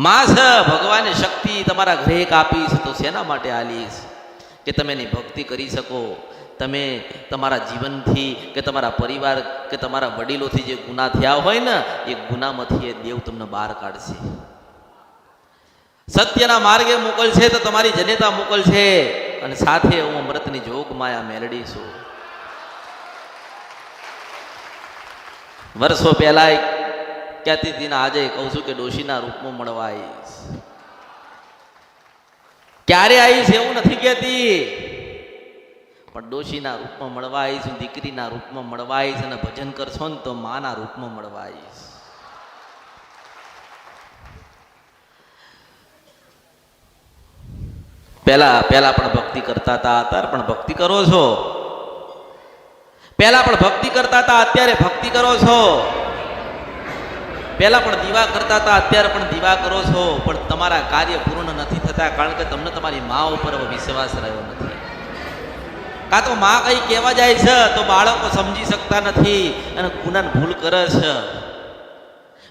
માં છે ભગવાને શક્તિ તમારા ઘરે એક આપી છે, તો શેના માટે આલીશ કે તમે એની ભક્તિ કરી શકો, તમે તમારા જીવનથી કે તમારા પરિવાર કે તમારા વડીલોથી જે ગુનાહ થયા હોય ને એ ગુનામાંથી એ દેવ તમને બહાર કાઢશે. સત્યના માર્ગે મોકલશે તો તમારી જનેતા મોકલશે, અને સાથે હું અમૃતની જોગ માયા મેલડી છું. વર્ષો પહેલા કહેતી હતી ને આજે કહું છું કે ડોશીના રૂપમાં મળવા આવીશ. ક્યારે આવીશ એવું નથી કહેતી, પણ ડોશીના રૂપમાં મળવા આવીશ, દીકરીના રૂપમાં મળવા આવીશ, અને ભજન કરશો ને તો માના રૂપમાં મળવા આવીશ. પહેલા પણ ભક્તિ કરતા હતા, અત્યારે પણ ભક્તિ કરો છો. પહેલા પણ ભક્તિ કરતા હતા, અત્યારે ભક્તિ કરો છો. પહેલા પણ દીવા કરતા હતા, અત્યારે પણ દીવા કરો છો. પણ તમારા કાર્ય પૂર્ણ નથી થતા, કારણ કે તમને તમારી મા ઉપર વિશ્વાસ રહ્યો નથી. કાં તો મા કઈ કહેવા જાય છે તો બાળકો સમજી શકતા નથી અને ગુનાને ભૂલ કરે છે.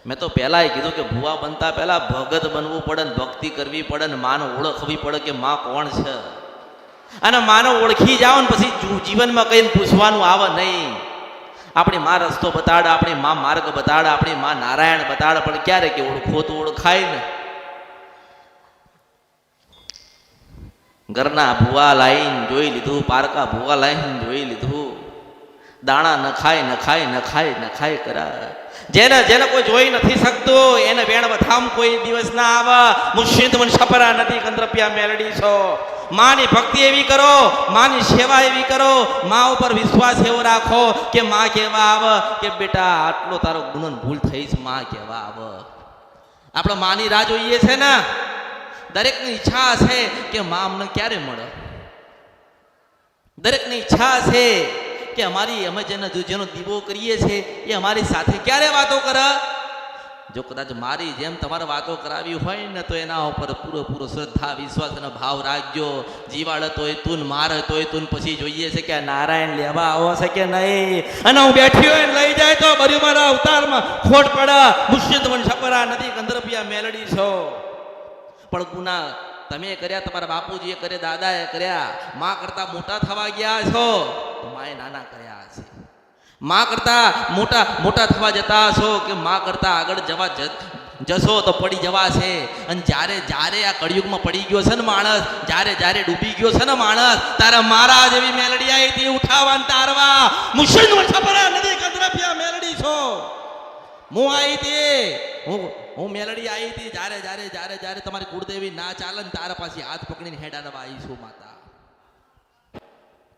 મેં તો પહેલા કીધું કે ભુવા બનતા પહેલા ભગત બનવું પડે ને ભક્તિ કરવી પડે ને માને ઓળખવી પડે કે મા કોણ છે. અને માને ઓળખી જાઓ ને પછી જીવનમાં કઈ પૂછવાનું આવે નહીં. આપણી મા રસ્તો બતાડે, આપણી મા માર્ગ બતાડે, આપણી મા નારાયણ બતાડે, પણ ક્યારે કે ઓળખો તો ઓળખાય ને. ઘરના ભુવા લાઈન જોઈ લીધું, પારકા ભુવા લાઈન જોઈ લીધું, દાણા નખાય કરા. જેને કોઈ જોઈ નથી શકતું એને વેણ વથામ કોઈ દિવસ ના આવે. મુર્શિદ મન છપરા નથી કંદ્રપિયા મેલડી છો. માની ભક્તિ એવી કરો, માની સેવા એવી કરો, મા ઉપર વિશ્વાસ એવો રાખો કે મા કહેવા આવે કે બેટા આટલો તારો ગુનો ભૂલ થઈ છે, મા કહેવા આવે. આપણે માની રાહ જોઈએ છે ને. દરેકની ઈચ્છા છે કે મા અમને ક્યારે મળે. દરેકની ઈચ્છા છે કે અમે જેનો દીવો કરીએ છીએ એ અમારી સાથે ક્યારે વાતો કરે. જો કદાચ મારી જેમ તમારે વાતો કરાવી હોય ને તો એના ઉપર પૂરો શ્રદ્ધા વિશ્વાસ અને ભાવ રાખજો. જીવાડે તોય તું, મારે તોય તું, પછી જોઈએ છે કે નારાયણ લેવા આવો છે કે નહીં. અને હું બેઠી હોય ને લઈ જાય તો બરી મારા અવતારમાં ખોટ પડે. મુર્શિદ મન છપરા નથી કંદ્રપિયા મેલડી છો. પણ ગુના તમે કર્યા, તમારા બાપુજીએ કર્યા, દાદાએ કર્યા. મા કરતા મોટા થવા ગયા છો તો માએ નાના કર્યા છે. મા કરતા મોટા થવા જતા છો કે મા કરતા આગળ જશો તો પડી જવા છે. અને જ્યારે આ કળિયુગમાં પડી ગયો છે ને માણસ, જ્યારે ડૂબી ગયો છે ને માણસ, તારે મારા જેવી મેલડી આવી હતી ઉઠાવવા તારવા. મુર્શિદ મન છપરા નથી કંદ્રપિયા મેલડી છો. હું આવી હતી, હું મેલડી આવી હતી જ્યારે તમારી કુળદેવી ના ચાલે ને તારા પાસે હાથ પકડીને હેડાડવા આવી છું માતા.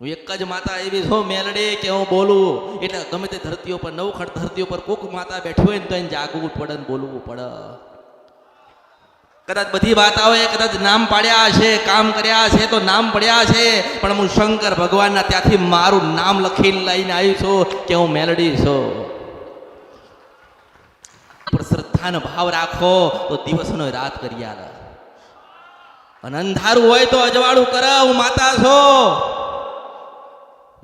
હું એક જ માતા એવી છું મેલડી કે હું બોલું એટલે ગમે તે ધરતીઓ પર, નવખંડ ધરતીઓ પર કોક માતા બેઠી હોય ને તો એને જાગવું પડે ને બોલવું પડે. કદાચ બધી વાતાઓએ કદાચ નામ પાડ્યા છે, કામ કર્યા છે તો નામ પડ્યા છે, પણ હું શંકર ભગવાનના ત્યાંથી મારું નામ લખીને લઈને આવી છું કે હું મેલડી છું. શ્રદ્ધાનો ભાવ રાખો તો દિવસનો રાત કરી આલે. અને અંધારું હોય તો અજવાળું કરે. હું માતા છો.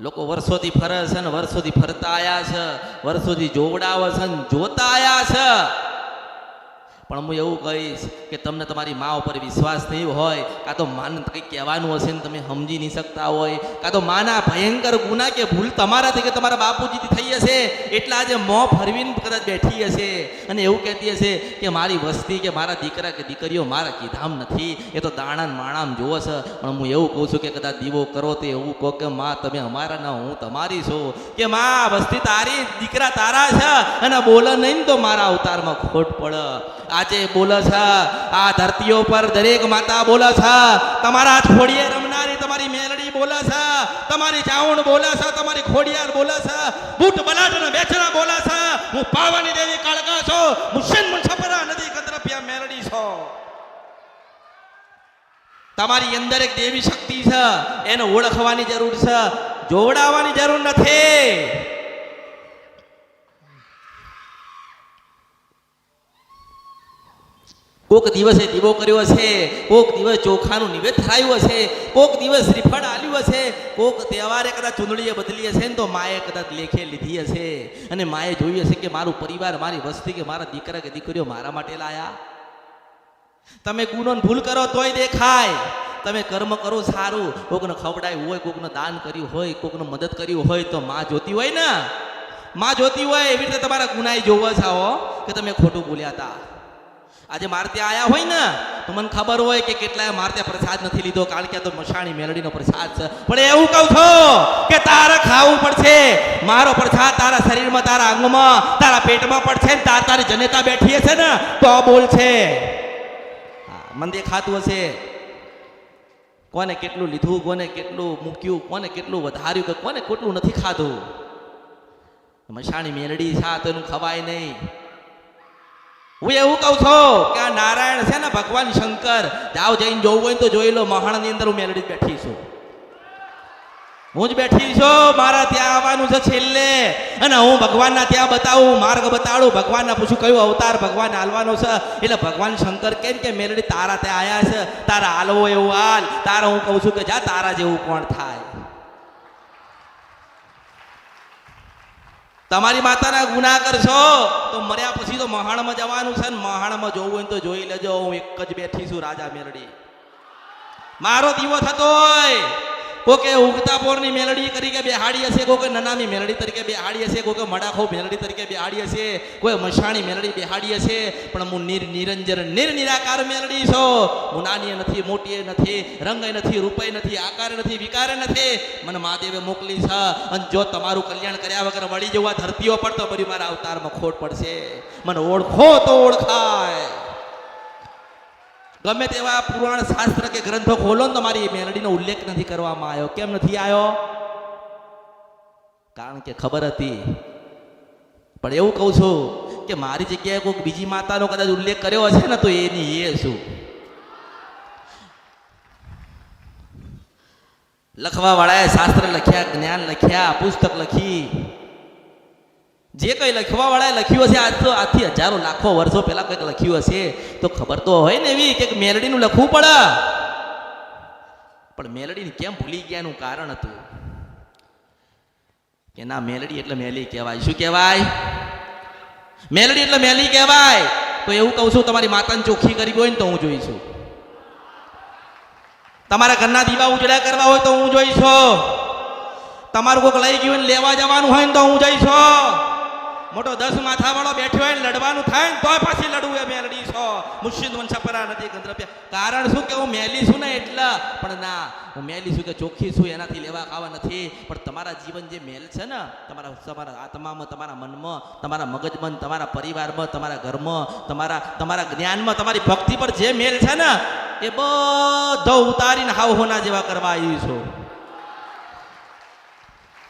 લોકો વર્ષોથી ફરે છે ને વર્ષોથી ફરતા આયા છે, વર્ષોથી જોવડાવે છે ને જોતા આયા છે. પણ હું એવું કહીશ કે તમને તમારી મા ઉપર વિશ્વાસ નહીં હોય, કાં તો માને કંઈક કહેવાનું હશે ને તમે સમજી નહીં શકતા હોય, કાં તો માના ભયંકર ગુના કે ભૂલ તમારાથી કે તમારા બાપુજીથી થઈ હશે એટલે આજે મોં ફરવીને કદાચ બેઠી હશે અને એવું કહેતી હશે કે મારી વસ્તી કે મારા દીકરા કે દીકરીઓ મારા કીધામ નથી, એ તો દાણા માણામ જોવે છે. પણ હું એવું કહું છું કે કદાચ દીવો કરો તો એવું કહો કે મા તમે અમારા ના, હું તમારી છું. કે મા વસ્તી તારી, દીકરા તારા છે, અને બોલે નહીં તો મારા અવતારમાં ખોટ પડે. આજે બોલે છે આ ધરતીઓ પર દરેક માતા બોલે છે. તમારા ખોડિયાર રમનારી તમારી મેલડી બોલે છે, તમારી ચાવણ બોલે છે, તમારી ખોડિયાર બોલે છે, બૂટ બલાટ અને બેચરા બોલે છે. હું પાવાની દેવી કાળકા છો. મુર્શિદ મન છપરા નદી કંદ્રપિયા મેલડી છો. તમારી અંદર એક દેવી શક્તિ છે, એને ઓળખવાની જરૂર છે, જોવડાવવાની જરૂર નથી. કોક દિવસે દીવો કર્યો હશે, કોક દિવસ ચોખાનું નિવેદ થયું હશે, કોક દિવસ શ્રીફળ આલ્યું હશે, કોક તહેવારે કદાચ ચૂંદડીએ બદલી હશે ને તો માએ કદાચ લેખે લીધી હશે અને માએ જોઈ હશે કે મારું પરિવાર, મારી વસ્તી કે મારા દીકરા કે દીકરીઓ મારા માટે લાયા. તમે ગુનો ને ભૂલ કરો તોય દેખાય, તમે કર્મ કરો સારું, કોકને ખવડાવ્યું હોય, કોકને દાન કર્યું હોય, કોકને મદદ કર્યું હોય તો માં જોતી હોય ને, માં જોતી હોય. એવી રીતે તમારા ગુનાય જોવો છો કે તમે ખોટું બોલ્યા હતા. આજે મારે ત્યાં આયા હોય ને તો મને ખબર હોય કે કેટલાય મારે ત્યાં પ્રસાદ નથી લીધો, કારણ કે આ તો મશાણી મેલડીનો પ્રસાદ છે. પણ એવું કહું છું કે તારે ખાવું પડશે. મારો પ્રસાદ તારા શરીરમાં, તારા અંગમાં, તારા પેટમાં પડશે ને તારી જનેતા બેઠી હશે ને તો બોલ છે. મને દેખાતું હશે કોને કેટલું લીધું, કોને કેટલું મૂક્યું, કોને કેટલું વધાર્યું, કે કોને કેટલું નથી ખાધું. મશાણી મેલડી છે તો એનું ખવાય નહીં. હું એવું કહું છું કે આ નારાયણ છે ને, ભગવાન શંકર, જાઓ જઈને જોવું હોય તો જોઈ લો. મહાણની અંદર હું મેલડી બેઠી છું, હું જ બેઠી છું. મારા ત્યાં આવવાનું છે છેલ્લે, અને હું ભગવાનના ત્યાં બતાવું, માર્ગ બતાડું. ભગવાનના પૂછું કયો અવતાર ભગવાન હાલવાનો છે, એટલે ભગવાન શંકર કેમ કે મેલડી તારા ત્યાં આયા છે, તારા હાલવો એવું હાલ. તારા હું કહું છું કે જા, તારા જેવું કોણ થાય. તમારી માતાના ગુના કરશો તો મર્યા પછી તો મહાણમાં જવાનું છે ને. મહાણમાં જોવું હોય તો જોઈ લેજો, હું એક જ બેઠી છું, રાજા મેલડી. મારો દીવો થતો હોય, કોકે ઉગતા પોરની મેલડી તરીકે બેહાડી હશે, કોકે નનામી મેલડી તરીકે બેહાડી હશે, કોકે મડાખો મેલડી તરીકે બેહાડી હશે, કોઈ મશાણી મેલડી બેહાડી હશે. પણ હું નિરંજન નિરાકાર મેલડી છું. હું નાની નથી, મોટી નથી, રંગ નથી, રૂપય નથી, આકાર નથી, વિકાર નથી. મને મહાદેવે મોકલી છે, અને જો તમારું કલ્યાણ કર્યા વગર વળી જવા ધરતીઓ પર તો બધી મારા અવતારમાં ખોટ પડશે. મને ઓળખો તો ઓળખાય. ગમે તેવા પુરાણ શાસ્ત્ર કે ગ્રંથો ખોલો ને, તમારી મેલડીનો ઉલ્લેખ નથી કરવામાં આવ્યો. કેમ નથી આવ્યો? કારણ કે ખબર હતી. પણ એવું કહું છું કે મારી જગ્યાએ કોઈક બીજી માતાનો કદાચ ઉલ્લેખ કર્યો હશે ને તો એની એ શું લખવા વાળાએ શાસ્ત્ર લખ્યા, જ્ઞાન લખ્યા, પુસ્તક લખી, જે કંઈ લખવા વાળાએ લખ્યું હશે, આજ તો આથી હજારો લાખો વર્ષો પહેલા કંઈક લખ્યું હશે તો ખબર તો હોય ને એવી કે મેલડીનું લખવું પડે. પણ મેલડીને કેમ ભૂલી ગયા એનું કારણ હતું કે ના, મેલડી એટલે મેલી કહેવાય. શું કહેવાય? મેલડી એટલે મેલી કહેવાય. તો એવું કહું છું, તમારી માતાને ચોખ્ખી કરી હોય ને તો હું જોઈશું. તમારા ઘરના દીવા ઉજળા કરવા હોય તો હું જોઈશું. તમારું કોઈક લઈ ગયું લેવા જવાનું હોય ને તો હું જઈશું. મોટો 10 માથા વાળો બેઠ્યો હોય ને લડવાનું થાય ને તોય પાછી લડવું એ મેલડી છો. મુર્શિદ વંશપરા નથી ગંધર્પ્યા. કારણ શું કે હું મેલી છું ને એટલે. પણ ના, હું મેલી છું કે ચોખ્ખી છું એનાથી લેવા ખાવા નથી. પણ તમારા જીવન જે મેલ છે ને, તમારા આત્મામાં, તમારા મનમાં, તમારા મગજમાં, તમારા પરિવારમાં, તમારા ઘરમાં, તમારા જ્ઞાનમાં, તમારી ભક્તિ પર જે મેલ છે ને એ બધો ઉતારીને હાવ હોના જેવા કરવા આવી છું.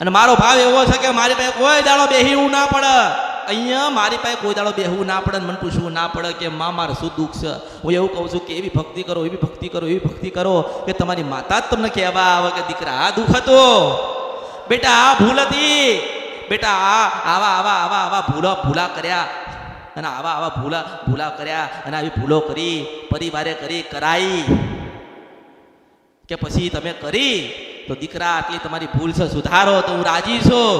અને મારો ભાવ એવો છે કે મારી પાસે કોઈ દાડો બેહવું ના પડે. અહીંયા મારી પાસે કોઈ દાડો બેહવું ના પડે, મને પૂછવું ના પડે કે માં મારે શું દુઃખ છે. હું એવું કહું છું કે એવી ભક્તિ કરો, એવી ભક્તિ કરો, એવી ભક્તિ કરો કે તમારી માતા જ તમને કહેવા આવે કે દીકરા આ દુઃખ હતું, બેટા આ ભૂલ હતી, બેટા આવા ભૂલા કર્યા, અને આવા ભૂલા કર્યા, અને આવી ભૂલો કરી, પરિવારે કરાઈ કે પછી તમે કરી તો દીકરા આટલી તમારી ભૂલ છે, સુધારો તો હું રાજી છું.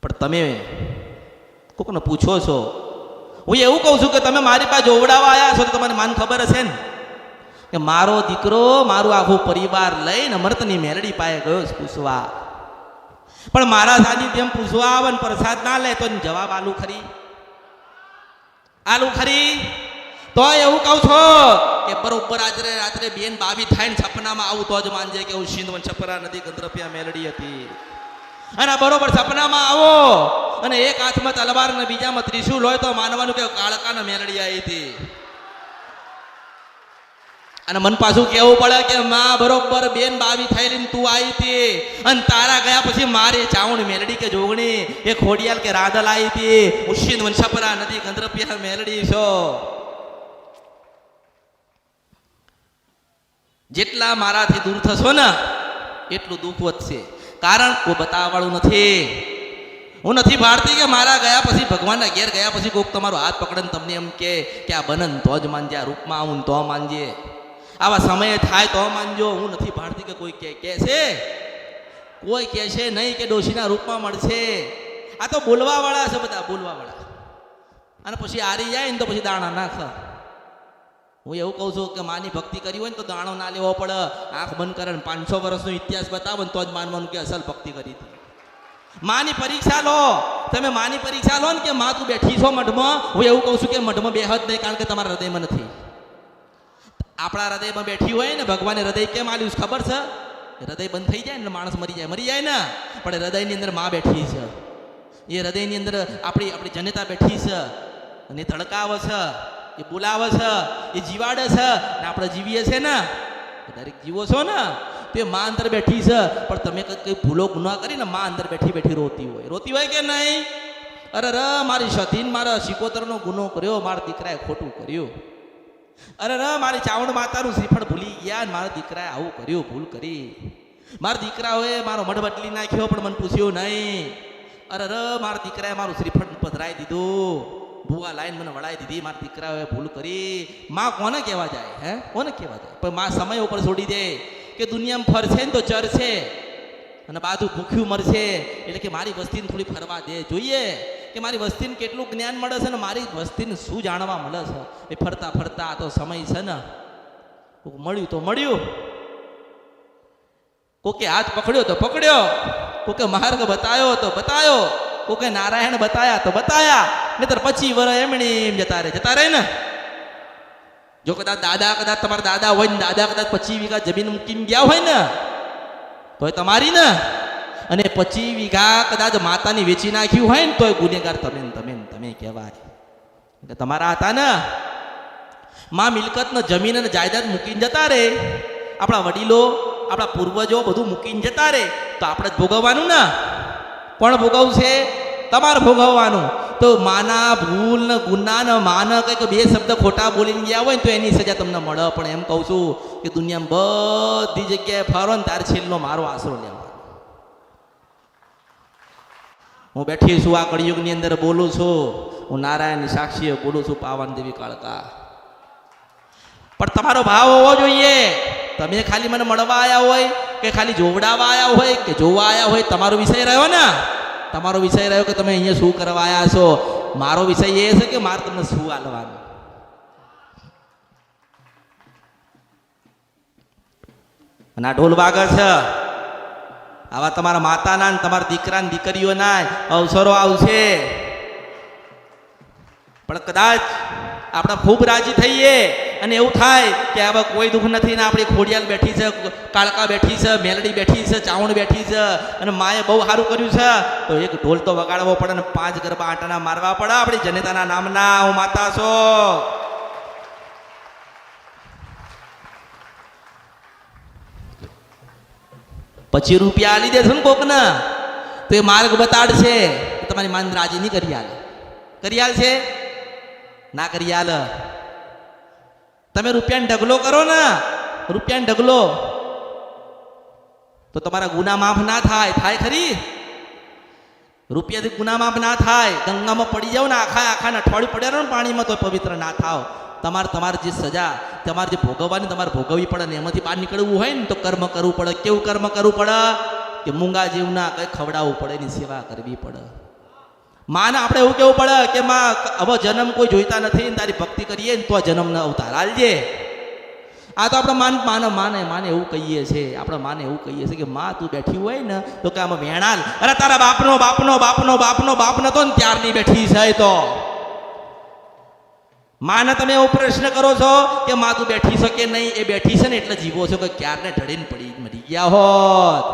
પણ તમે કોકને પૂછો છો. હું એવું કહું છું કે તમે મારી પાસે જોવડાવવા આવ્યા છો તો તમારી માન ખબર હશે ને કે મારો દીકરો મારું આખું પરિવાર લઈને અમૃતની મેલડી પાસે ગયો પૂછવા. પણ મારા સાનિધ્યમ પૂછવા આવે ને પ્રસાદ ના લે તો જવાબ આલુ ખરી. તો એવું કહું છો કે બરોબર રાત્રે 2:22 થાય ને સપનામાં આવું તો જ માનજે કે હું સિંધ વંશપરા નદી ગંધર્પ્યા મેલડી હતી. અને બરોબર સપનામાં આવો અને એક હાથમાં તલવાર ને બીજામાં ત્રિશૂલ હોય તો માનવાનું કે કાળકાના મેલડી આવી હતી. અને મન પાછું કેવું પડે કે માં બરોબર 2:22 થયેલી તું આવી હતી, અને તારા ગયા પછી મારી ચાવણ મેલડી કે જોગણી એ ખોડિયાલ કે રાધલ આવી હતી. હું સિંધ વંશપરા નદી ગંધર્પ્યા મેલડી છો. જેટલા મારાથી દૂર થશો ને એટલું દુઃખ વધશે. કારણ કોઈ બતાવવાળું નથી. હું નથી ભારતી કે મારા ગયા પછી, ભગવાનના ઘેર ગયા પછી કોઈક તમારો હાથ પકડે ને તમને એમ કે આ બનન તો જ માનજે, આ રૂપમાં આવું તો માનજે, આવા સમયે થાય તો માનજો. હું નથી ભારતી કે કોઈ કહે છે નહીં કે ડોશીના રૂપમાં મળશે. આ તો બોલવા વાળા છે, બધા બોલવા વાળા. અને પછી હારી જાય ને તો પછી દાણા નાખ. હું એવું કહું છું કે માની ભક્તિ કરી હોય ને તો દાણો ના લેવો પડે. આંખ બંધ કરે 500 વર્ષનો ઇતિહાસ બતાવો ને તો જ માનવાનું કે અસલ ભક્તિ કરી હતી. માની પરીક્ષા લો. તમે માની પરીક્ષા લો ને કે માં તું બેઠી છો મઢમાં, હું એવું કહું છું કે મઢમાં બેહ જ નહીં, કારણ કે તમારા હૃદયમાં નથી. આપણા હૃદયમાં બેઠી હોય ને, ભગવાને હૃદય કેમ આલ્યું છે ખબર છે? હૃદય બંધ થઈ જાય ને માણસ મરી જાય ને, પણ હૃદયની અંદર માં બેઠી છે. એ હૃદયની અંદર આપણી જનતા બેઠી છે અને ધડકાવે છે, એ બોલાવે છે, એ જીવાડે છે ને આપણે જીવીએ છે ને, દરેક જીવો છો ને, તો એ માં અંદર બેઠી છે. પણ તમે કઈ ભૂલો ગુના કરીને માં અંદર બેઠી બેઠી રોતી હોય કે નહીં? અરે મારી સતીન મારા સિકોતરનો ગુનો કર્યો, મારા દીકરાએ ખોટું કર્યું. અરે મારી ચાવણ માતાનું શ્રીફળ ભૂલી ગયા, મારા દીકરાએ આવું કર્યું, ભૂલ કરી. મારા દીકરાઓએ મારો મઢ બદલી નાખ્યો પણ મને પૂછ્યું નહીં. અરે મારા દીકરાએ મારું શ્રીફળ પધરાઈ દીધું, ભૂવા લાઈન મને વળાઈ દીધી, મારા દીકરાઓએ ભૂલ કરી. માં કોને કહેવા જાય? હે, કોને કહેવા જાય? પણ માં સમય ઉપર છોડી દે કે દુનિયામાં ફરશે ને તો ચરશે અને બાજુ ભૂખ્યું મરશે. એટલે કે મારી વસ્તીને થોડી ફરવા દે, જોઈએ કે મારી વસ્તીને કેટલું જ્ઞાન મળે છે ને મારી વસ્તીને શું જાણવા મળે છે. એ ફરતા ફરતા આ તો સમય છે ને, મળ્યું તો મળ્યું, કોકે હાથ પકડ્યો તો પકડ્યો, કોકે માર્ગ બતાવ્યો તો બતાવ્યો, કોકે નારાયણ બતાયા તો બતાયા, નહીતર પછી વર એમણી જતા રહે ને. જો કદાચ તમારા દાદા હોય ને, દાદા કદાચ 25 વીઘા જમીન મૂકીને ગયા હોય ને તો તમારી ને, અને 25 વીઘા કદાચ માતાની વેચી નાખ્યું હોય ને તોય ગુનેગાર તમે કહેવાય. એટલે તમારા હતા ને માં મિલકત ને જમીન અને જાયદાદ મૂકીને જતા રે, આપણા વડીલો આપણા પૂર્વજો બધું મૂકીને જતા રે, તો આપણે જ ભોગવવાનું ને. કોણ ભોગવશે? તમારે ભોગવવાનું. તો માના ભૂલ ને ગુના ને માના કંઈક 2 શબ્દ ખોટા બોલીને ગયા હોય ને તો એની સજા તમને મળે. પણ એમ કહું છું કે દુનિયામાં બધી જગ્યાએ ફરો ને તારે છેલ્લો મારો આશરો લેવાનો. હું બેઠી છું આ કળિયુગની અંદર, બોલું છું, હું નારાયણની સાક્ષીએ બોલું છું, પાવન દેવી કાળકા. પણ તમારો ભાવ હોવો જોઈએ. તમે ખાલી મને મળવા આવ્યા હોય કે ખાલી જોવડાવવા આવ્યા હોય કે જોવા આવ્યા હોય, તમારો વિષય રહ્યો ને, તમારો વિષય રહ્યો કે તમે અહીંયા શું કરવા આવ્યા છો. મારો વિષય એ છે કે મારે તમને શું આલવાનું. અને આ ઢોલ વાગે છે, આવા તમારા માતાના ને તમારા દીકરા દીકરીઓના અવસરો આવશે. પણ કદાચ આપણે ખૂબ રાજી થઈએ અને એવું થાય કે હવે કોઈ દુઃખ નથી ને આપણી ખોડિયાલ બેઠી છે, કાળકા બેઠી છે, મેલડી બેઠી છે, ચાવણ બેઠી છે અને માએ બહુ સારું કર્યું છે, તો એક ઢોલ તો વગાડવો પડે ને 5 ગરબા આંટાના મારવા પડે આપણી જનતાના નામના. હું માતા છો. પછી રૂપિયા આલી દેશે ને કોકને તો એ માર્ગ બતાડશે. તમારી માન રાજી નહીં કરી આલ છે ના કરી આલ. તમે રૂપિયાને ઢગલો કરો ને, રૂપિયાને ઢગલો, તો તમારા ગુના માફ ના થાય ખરી? રૂપિયાથી ગુના માફ ના થાય. ગંગામાં પડી જાવ ને આખા અઠવાડિયું પડ્યા ને પાણીમાં તો પવિત્ર ના થાવ. તમારે જે સજા તમારે જે ભોગવવાની તમારે ભોગવવી પડે ને એમાંથી બહાર નીકળવું હોય ને તો કર્મ કરવું પડે. કેવું કર્મ કરવું પડે? કે મૂંગા જીવના કંઈ ખવડાવવું પડે, એની સેવા કરવી પડે. માને આપણે એવું કેવું પડે કે માં હવે જન્મ કોઈ જોઈતા નથી ને તારી ભક્તિ કરીએ ને તો જન્મને અવતાર આલજે. આ તો આપણે માને એવું કહીએ છીએ, આપણે માને એવું કહીએ છીએ કે માં તું બેઠી હોય ને તો કે આમાં વેણાલ, અરે તારા બાપ નતો ને ત્યારની બેઠી છે. તો માને તમે એવો પ્રશ્ન કરો છો કે માં તું બેઠી છો કે નહીં? એ બેઠી છે ને એટલે જીવો છો કે ક્યારને ઢળીને મરી ગયા હોત.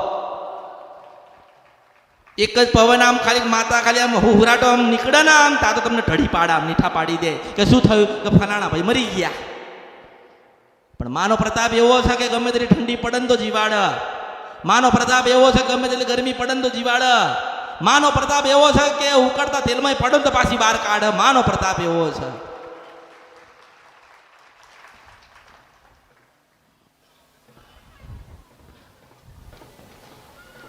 એક જ પવન આમ ખાલી માતા ખાલી આમ હુરાટો આમ નીકળે ને આમ તા તો તમને ઢળી પાડે, આમ નીઠા પાડી દે કે શું થયું કે ફલાણા ભાઈ મરી ગયા. પણ માનો પ્રતાપ એવો છે કે ગમે તેટલી ઠંડી પડે ને તો જીવાડ. માનો પ્રતાપ એવો છે કે ગમે તેટલી ગરમી પડે ને તો જીવાડ. માનો પ્રતાપ એવો છે કે ઉકળતા તેલમાં પડે ને તો પાછી બહાર કાઢે. માનો પ્રતાપ એવો છે.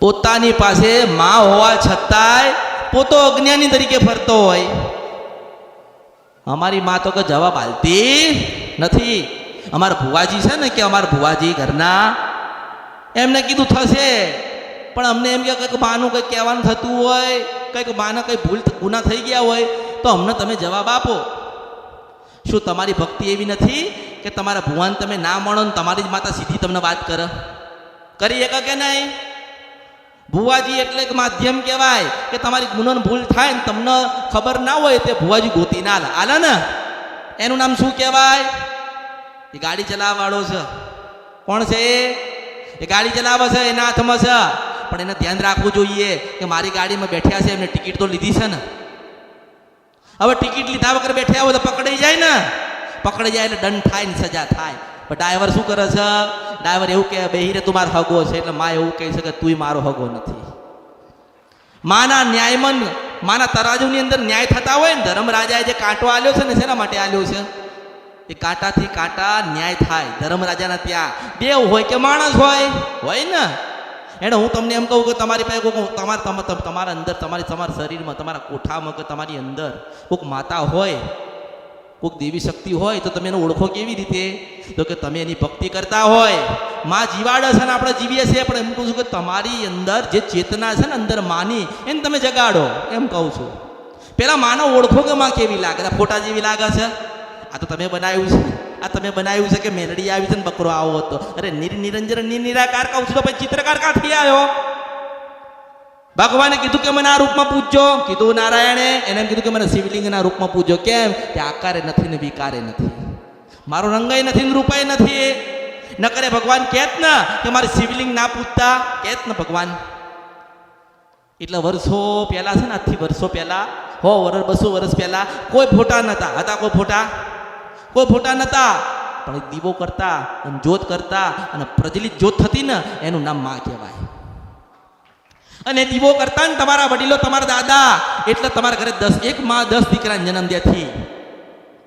પોતાની પાસે માં હોવા છતાંય પોતો અજ્ઞાની તરીકે ફરતો હોય. અમારી માં તો કે જવાબ હાલતી નથી. અમારા ભુવાજી છે ને કે અમારા ભુવાજી ઘરના એમને કીધું થશે, પણ અમને એમ કે કંઈક માનું કંઈક કહેવાનું થતું હોય, કંઈક માને કંઈ ભૂલ ગુના થઈ ગયા હોય તો અમને તમે જવાબ આપો. શું તમારી ભક્તિ એવી નથી કે તમારા ભગવાન તમે ના મળો ને તમારી જ માતા સીધી તમને વાત કરે? કરી એક કે નહીં? ભુવાજી એટલે એક માધ્યમ કહેવાય કે તમારી ગુનો ભૂલ થાય ને તમને ખબર ના હોય તે ભુવાજી ગોતી ના આલે ને, એનું નામ શું કહેવાય? એ ગાડી ચલાવવાળો છે. કોણ છે એ? ગાડી ચલાવે છે, એના હાથમાં છે. પણ એને ધ્યાન રાખવું જોઈએ કે મારી ગાડીમાં બેઠ્યા છે, એમને ટિકિટ તો લીધી છે ને. હવે ટિકિટ લીધા વગર બેઠ્યા હોય તો પકડાઈ જાય ને. પકડાઈ જાય એટલે દંડ થાય ને સજા થાય. પણ ડ્રાઈવર શું કરે છે? ડ્રાઈવર એવું કહે બેહી રે તું મારો હગો છે. એટલે માં એવું કહી શકે તું મારો હગો નથી. માના ન્યાયમન, માના તરાજુની અંદર ન્યાય થતા હોય ને, ધર્મરાજાએ જે કાંટો આલ્યો છે ને શેના માટે આલ્યો છે? એ કાંટાથી કાંટા ન્યાય થાય. ધર્મરાજાના ત્યાં દેવ હોય કે માણસ હોય ને. એને હું તમને એમ કહું કે તમારી પાસે તમારા અંદર તમારા શરીરમાં તમારા કોઠામાં કે તમારી અંદર કોઈક માતા હોય, કોઈક દેવી શક્તિ હોય તો તમે એને ઓળખો કેવી રીતે? તો કે તમે એની ભક્તિ કરતા હોય. માં જીવાડે છે ને આપણે જીવીએ છીએ, પણ એમ કહું છું કે તમારી અંદર જે ચેતના છે ને અંદર માની, એને તમે જગાડો એમ કહું છું. પેલા માનો ઓળખો કે માં કેવી લાગે? ફોટા જેવી લાગે છે? આ તો તમે બનાવ્યું છે. આ તમે બનાવ્યું છે કે મેલડી આવી છે ને બકરો આવો હતો? અરે નિરંજન નિરાકાર કહું છું તો પછી ચિત્રકાર ક્યાંથી આવ્યો? ભગવાને કીધું કે મને આ રૂપમાં પૂજજો. કીધું નારાયણે એને એમ કીધું કે મને શિવલિંગના રૂપમાં પૂજજો. કેમ? કે આકારે નથી ને વિકારે નથી, મારો રંગાઈ નથી ને રૂપાઈ નથી. ન કરે ભગવાન કહેત ને કે મારે શિવલિંગ ના પૂજતા, કહેત ને ભગવાન. એટલે વર્ષો પહેલા છે ને, આજથી વર્ષો પહેલા 100 વર્ષ 200 વર્ષ પહેલા કોઈ ફોટા નતા. હતા કોઈ ફોટા નતા, પણ દીવો કરતા અને જ્યોત કરતા અને પ્રજ્વલિત જ્યોત થતી ને એનું નામ માં કહેવાય. અને દીવો કરતા ને તમારા વડીલો, તમારા દાદા, એટલે તમારા ઘરે 1 માં 10 દીકરાને જન્મ દેતી.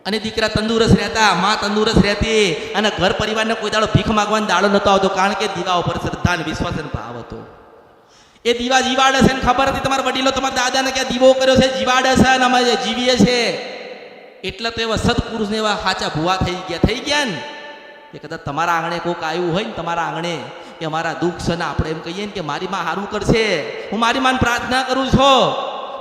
અને દીકરા તંદુરસ્ત રહેતા, માં તંદુરસ્ત રહેતી. અને ઘર પરિવારને કોઈ દાડો ભીખ માગવાનો દાડો નતો આવતો, કારણ કે દીવા ઉપર શ્રદ્ધા અને વિશ્વાસ અને ભાવ હતો. એ દીવા જીવાડે છે ને ખબર હતી તમારા વડીલો, તમારા દાદાને કે દીવો કર્યો છે, જીવાડે છે અને અમે જીવીએ છે. એટલે તો એવા સત્પુરુષને એવા સાચા ભુવા થઈ ગયા ને. એ કદાચ તમારા આંગણે કોઈક આવ્યું હોય ને, તમારા આંગણે કે મારા દુઃખ છે ને, આપણે એમ કહીએ ને કે મારી માં સારું કરશે. હું મારી માને પ્રાર્થના કરું છું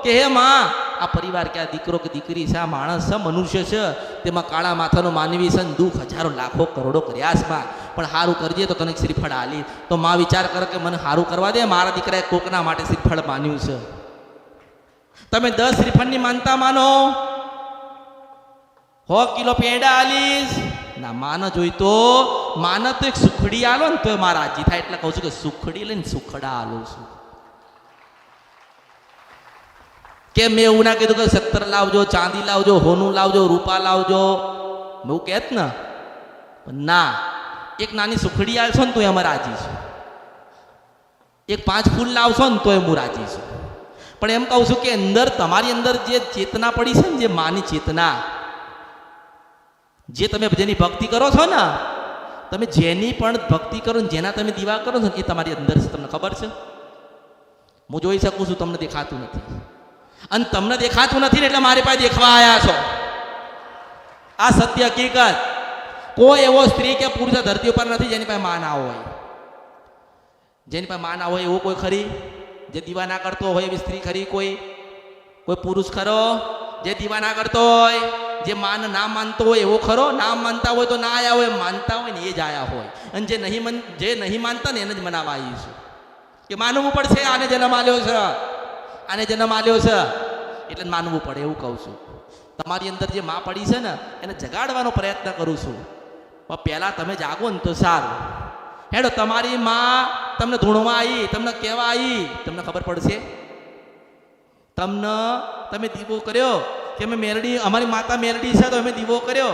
કે હે માં, આ પરિવાર કે આ દીકરો કે દીકરી છે, આ માણસ છે, મનુષ્ય છે, તેમાં કાળા માથાનો માનવી છે ને, દુઃખ હજારો લાખો કરોડો કર્યા છે માં, પણ સારું કરજે તો તને શ્રીફળ આલી. તો માં વિચાર કરે કે મને સારું કરવા દે, મારા દીકરાએ કોકના માટે શ્રીફળ માન્યું છે. તમે 10 શ્રીફળની માનતા માનો, 100 કિલો પેંડા આલીશ ના, માન જોઈતો માન તો એક સુખડી આલો ને તો મારા રાજી થાય. એટલે કહું છું કે સુખડી લઈને સુખડા આલું છું. કે મેં એવું ના કીધું કે 17 લાવજો, ચાંદી લાવજો, હોનું લાવજો, રૂપા લાવજો, એવું કહેત ને. ના, એક નાની સુખડી આવશો ને તો એમાં રાજી છું. એક 5 ફૂલ લાવશો ને તો હું રાજી છું. પણ એમ કહું છું કે અંદર તમારી અંદર જે ચેતના પડી છે ને, જે માની ચેતના, જે તમે જેની ભક્તિ કરો છો ને, તમે જેની પણ ભક્તિ કરો ને, જેના તમે દીવા કરો છો ને, એ તમારી અંદર છે. તમને ખબર છે? હું જોઈ શકું છું, તમને દેખાતું નથી. અને તમને દેખાતું નથી ને એટલે મારી પાસે દેખવા આવ્યા છો. આ સત્ય હકીકત. કોઈ એવો સ્ત્રી કે પુરુષ ધરતી ઉપર નથી જેની પાસે માં ના હોય. જેની પાસે માં ના હોય એવો કોઈ ખરી? જે દીવા ના કરતો હોય એવી સ્ત્રી ખરી? કોઈ પુરુષ ખરો જે દીવા ના કરતો હોય, જે માન ના માનતો હોય એવો ખરો? ના માનતા હોય તો ના આયા હોય, માનતા હોય ને એ જ આયા હોય. અને જે નહીં માનતા ને એને જ મનાવા આવી છું કે માનવું પડશે, આને જન્મ આલ્યો છે, આને જન્મ આલ્યો છે એટલે માનવું પડે, એવું કહું છું. તમારી અંદર જે માં પડી છે ને એને જગાડવાનો પ્રયત્ન કરું છું. પણ પહેલાં તમે જાગો ને તો સારું. હેડો, તમારી માં તમને ધૂણવા આવી, તમને કહેવા આવી, તમને ખબર પડશે. તમે દીવો કર્યો કે અમે મેરડી, અમારી માતા મેરડી છે તો અમે દીવો કર્યો.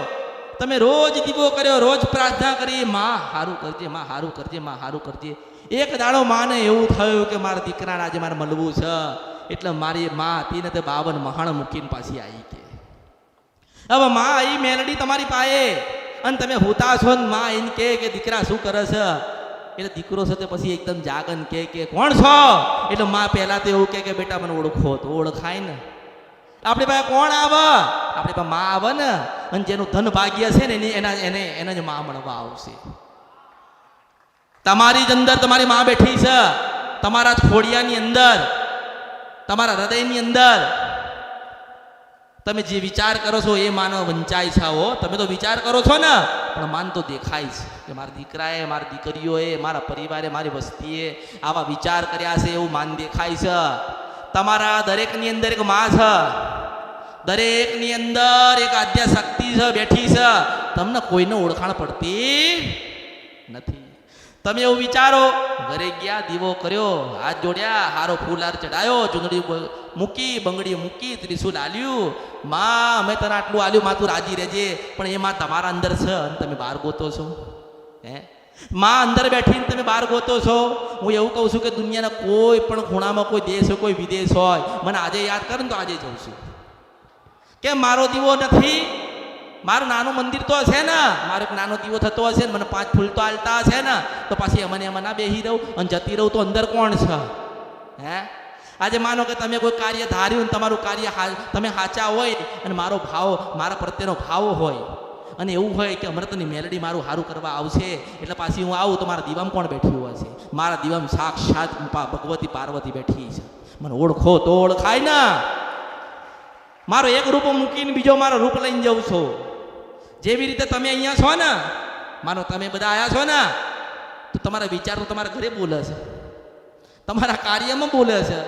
તમે રોજ દીવો કર્યો, રોજ પ્રાર્થના કરી, માં સારું કરજે, માં સારું કરજે, માં સારું કરજે. એક દાડો માને એવું થયું કે મારા દીકરાને આજે મારે મળવું છે, એટલે મારી માં હતી ને તે 52 મહાણ મૂકીને પાછી આવી. કે હવે માં આવી મેલડી તમારી પાસે અને તમે હોતા છો ને, માં એને કે દીકરા શું કરે છે? એટલે દીકરો છે તે પછી એકદમ જાગન કે કોણ છો? એટલે માં પહેલા તો એવું કે બેટા મને ઓળખો. તો ઓળખાય ને. આપણી પાસે કોણ આવે? આપણી પાસે માં આવે ને. અને જેનું ધન ભાગ્ય છે ને એને જ માં મળવા આવશે. તમારી જ અંદર તમારી માં બેઠી છે, તમારા ખોડિયાની અંદર, તમારા હૃદયની અંદર. તમે જે વિચાર કરો છો એ માનો વંચાય છે હો. તમે તો વિચાર કરો છો ને, પણ માન તો દેખાય છે કે મારા દીકરાએ, મારી દીકરીઓએ, મારા પરિવારે, મારી વસ્તીએ આવા વિચાર કર્યા છે એવું માન દેખાય છે. તમારા દરેકની અંદર એક માં છે, દરેકની અંદર એક આદ્યા શક્તિ છે બેઠી છે. તમને કોઈને ઓળખાણ પડતી નથી. તમે એવું વિચારો, ઘરે ગયા, દીવો કર્યો, હાથ જોડ્યા, હારો ફૂલહાર ચડાયો, ચૂંદડી મૂકી, બંગડી મૂકી, ત્રિશુલ આલ્યું, માં અમે તને આટલું આલ્યું, માં તું રાજી રહેજે. પણ એ માં તમારા અંદર છે અને તમે બહાર ગોતો છો. હે, માં અંદર બેઠીને તમે બહાર ગોતો છો. હું એવું કહું છું કે દુનિયાના કોઈ પણ ખૂણામાં કોઈ દેશ હોય, કોઈ વિદેશ હોય, મને આજે યાદ કરે ને તો આજે જઉં છું. કે મારો દીવો નથી, મારું નાનું મંદિર તો હશે ને, મારો એક નાનો દીવો થતો હશે ને, મને 5 ફૂલ તો આલતા હશે ને, તો પછી એમને એમાં ના બેસી રહું અને જતી રહું તો અંદર કોણ છે? હે, આજે માનો કે તમે કોઈ કાર્ય ધાર્યું ને તમારું કાર્ય તમે સાચા હોય અને મારો ભાવ, મારા પ્રત્યેનો ભાવ હોય અને એવું હોય કે અમૃતની મેલડી મારું સારું કરવા આવશે, એટલે પાછી હું આવું તો મારા દીવામાં કોણ બેઠ્યું હશે? મારા દીવામાં સાક્ષાત ભગવતી પાર્વતી બેઠી છે. મને ઓળખો તો ઓળખાય ને. મારો એક રૂપ મૂકીને બીજો મારો રૂપ લઈને જઉં છો. જેવી રીતે તમે અહીંયા છો ને, માનો તમે બધા આવ્યા છો ને, તો તમારા વિચાર તો તમારા ઘરે બોલે છે, તમારા કાર્યમાં બોલે છે,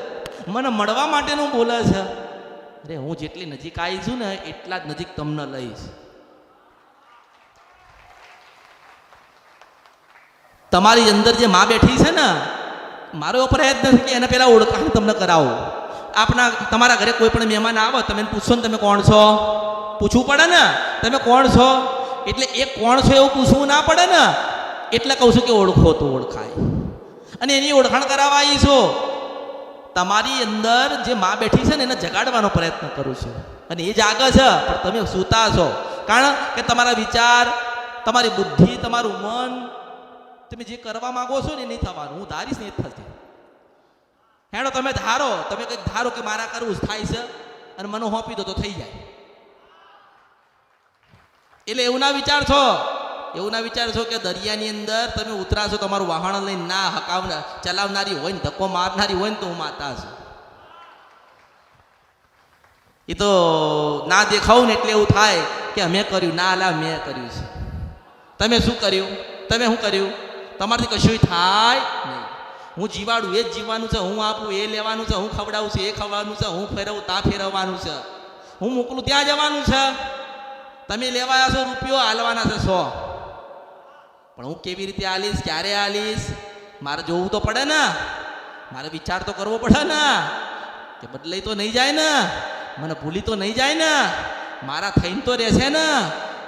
મને મળવા માટેનું બોલે છે. અરે હું જેટલી નજીક આવી છું ને એટલા જ નજીક તમને લઈશ. તમારી અંદર જે માં બેઠી છે ને, મારો એવો પ્રયત્ન નથી કે એને પહેલાં ઓળખાણ તમને કરાવો. તમારા ઘરે કોઈ પણ મહેમાન આવે, તમે પૂછશો ને તમે કોણ છો, પૂછવું પડે ને, તમે કોણ છો. એટલે એ કોણ છો એવું પૂછવું ના પડે ને, એટલે કહું છું કે ઓળખો તો ઓળખાય. અને એની ઓળખાણ કરાવવા આવી છો. તમારી અંદર જે માં બેઠી છે ને એને જગાડવાનો પ્રયત્ન કરું છું અને એ જાગે છે, પણ તમે સૂતા છો. કારણ કે તમારા વિચાર, તમારી બુદ્ધિ, તમારું મન, તમે જે કરવા માંગો છો ને એ નહીં થવાનું. હું ધારીશ ને એ જ થશે. હેડો તમે ધારો, તમે કંઈક ધારો કે મારા કરવું થાય છે અને મને હોપી દો તો થઈ જાય. એટલે એવું ના વિચાર છો, એવું ના વિચાર છો કે દરિયાની અંદર તમે ઉતરાશો, તમારું વાહન લઈને ના ચલાવનારી હોય ને, ધક્કો મારનારી હોય ને તો હું માતા છું. એ તો ના દેખાવું ને એટલે એવું થાય કે અમે કર્યું, ના લા મેં કર્યું છે. તમે શું કર્યું? તમે શું કર્યું? તમારાથી કશું થાય નહીં. હું જીવાડું એ જ જીવવાનું છે, હું આપું એ લેવાનું છે, હું ખવડાવું છું એ ખવડાવવાનું છે, હું ફેરવું ત્યાં ફેરવવાનું છે, હું મોકલું ત્યાં જવાનું છે. તમે લેવાયા છો રૂપિયો, હાલવાના છે 100. પણ હું કેવી રીતે આલીશ, ક્યારે આલીશ, મારે જોવું તો પડે ને, મારે વિચાર તો કરવો પડે ને, કે બદલાઈ તો નહીં જાય ને, મને ભૂલી તો નહીં જાય ને, મારા થઈને તો રહેશે ને.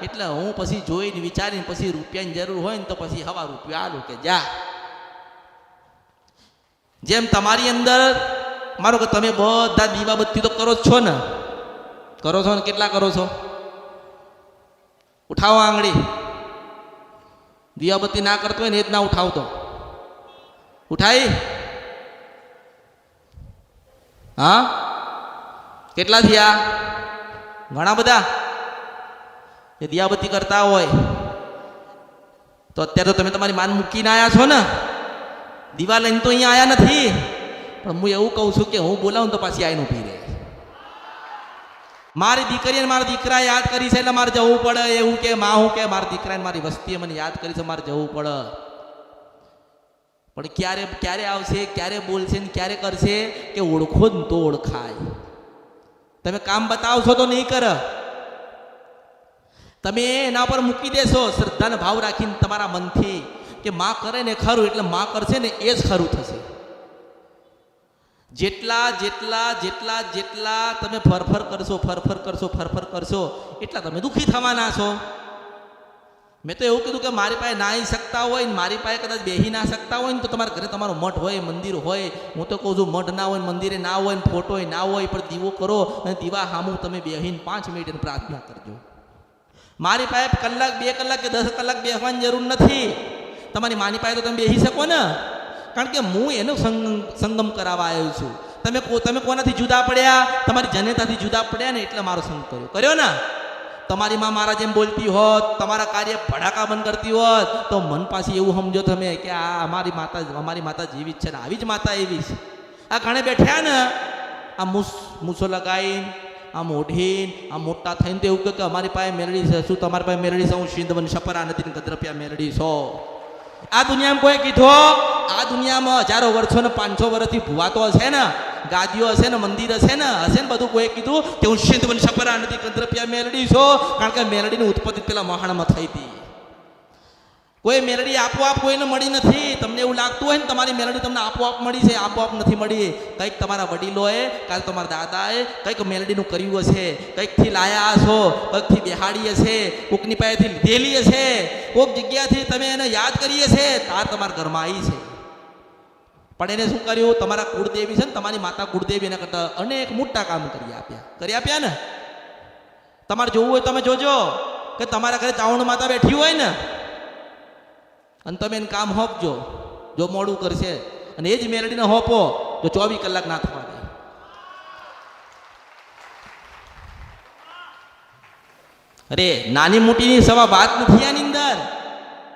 એટલે હું પછી જોઈને વિચારીને પછી રૂપિયાની જરૂર હોય ને તો પછી હવા રૂપિયા આલું કે જા. જેમ તમારી અંદર મારો કે તમે બધા દીવાબત્તી તો કરો જ છો ને, કરો છો ને, કેટલા કરો છો? ઉઠાવો આંગળી. દીવાબત્તી ના કરતો હોય ને એ જ ના ઉઠાવતો. ઉઠાઈ? હા, કેટલા થયા? ઘણા બધા. એ દીવાબત્તી કરતા હોય તો અત્યારે તો તમે તમારી માન મૂકીને આવ્યા છો ને, દીવા લઈને તો અહીંયા આવ્યા નથી. પણ હું એવું કહું છું કે હું બોલાવું તો પાછી આવીને ઊભી રહે. મારી દીકરી અને મારા દીકરા યાદ કરી છે એટલે મારે જવું પડે. એવું કે માં હું કે મારા દીકરાને મારી વસ્તીએ મને યાદ કરી છે, મારે જવું પડે. પણ ક્યારે ક્યારે આવશે, ક્યારે બોલશે ને ક્યારે કરશે કે ઓળખો જ તો ઓળખાય. તમે કામ બતાવશો તો નહીં કરે. તમે એના પર મૂકી દેશો શ્રદ્ધાનો ભાવ રાખીને તમારા મનથી કે માં કરે ને ખરું, એટલે માં કરશે ને એ જ ખરું થશે. જેટલા જેટલા જેટલા જેટલા તમે ફરફર કરશો, ફરફર કરશો, ફરફર કરશો, એટલા તમે દુઃખી થવાના છો. મેં તો એવું કીધું કે મારી પાસે ના આવી શકતા હોય ને, મારી પાસે કદાચ બેસી ના શકતા હોય ને, તો તમારા ઘરે તમારો મઠ હોય, મંદિર હોય. હું તો કહું છું મઠ ના હોય, મંદિરે ના હોય, ને ફોટો ના હોય, પણ દીવો કરો અને દીવા સામું તમે બેસીને 5 મિનિટ પ્રાર્થના કરજો. મારી પાસે કલાક, 2 કલાક કે 10 કલાક બેસવાની જરૂર નથી. તમારી માની પાસે તો તમે બેસી શકો ને, કારણ કે હું એનો સંગમ કરાવવા આવ્યો છું. તમે કોનાથી જુદા પડ્યા? તમારી જનેતાથી જુદા પડ્યા ને એટલે મારો સંગ કર્યો ને. તમારી માં મારા જેમ બોલતી હોત, તમારા કાર્ય ભડાકા બંધ કરતી હોત, તો મન પાછી એવું સમજો તમે કે આ અમારી માતા જેવી જ છે ને, આવી જ માતા એવી છે. આ ઘણે બેઠ્યા ને, આ મૂસો લગાવીને આમ ઓઢીને આમ મોટા થઈને તો એવું કહે કે અમારી પાસે મેળડી છે. શું તમારી પાસે મેળડી છે? હું સિંધવન સપરા નદીને ગદ્રપ્યા મેળડી છો. આ દુનિયામાં કોઈ કીધો? આ દુનિયામાં હજારો વર્ષો ને 500 વર્ષથી ભુવાતો હશે ને, ગાદીઓ હશે ને, મંદિર હશે ને બધું કોઈ કીધું કે હું સિંધવન સપરા નદી ગદ્રપ્યા મેળડી છો? કારણ કે મેળડીની ઉત્પત્તિ પેલા મહાણમાં થઈ હતી. કોઈ મેલડી આપોઆપ કોઈને મળી નથી. તમને એવું લાગતું હોય ને તમારી મેલડી તમને આપોઆપ મળી છે, આપોઆપ નથી મળી. કંઈક તમારા વડીલોએ, કાલે તમારા દાદાએ કંઈક મેલડીનું કર્યું હશે, કંઈકથી લાયા હશો, કંઈકથી બેહાડી હશે, કોકની પાસેથી લીધેલી હશે, કોઈક જગ્યાથી તમે એને યાદ કરી હશે, તાર તમારા ઘરમાં આવી છે. પણ એને શું કર્યું? તમારા કુળદેવી છે ને, તમારી માતા કુળદેવી એના કરતાં અનેક મોટા કામ કરી આપ્યા ને. તમારે જોવું હોય તમે જોજો કે તમારા ઘરે ચાવણ માતા બેઠી હોય ને અને તમે એને કામ હોપજો, જો મોડું કરશે, અને એ જ મેલડીને હોપો જો 24 કલાક ના થવા દે. અરે નાની મોટીની સવા વાત નથી આની અંદર.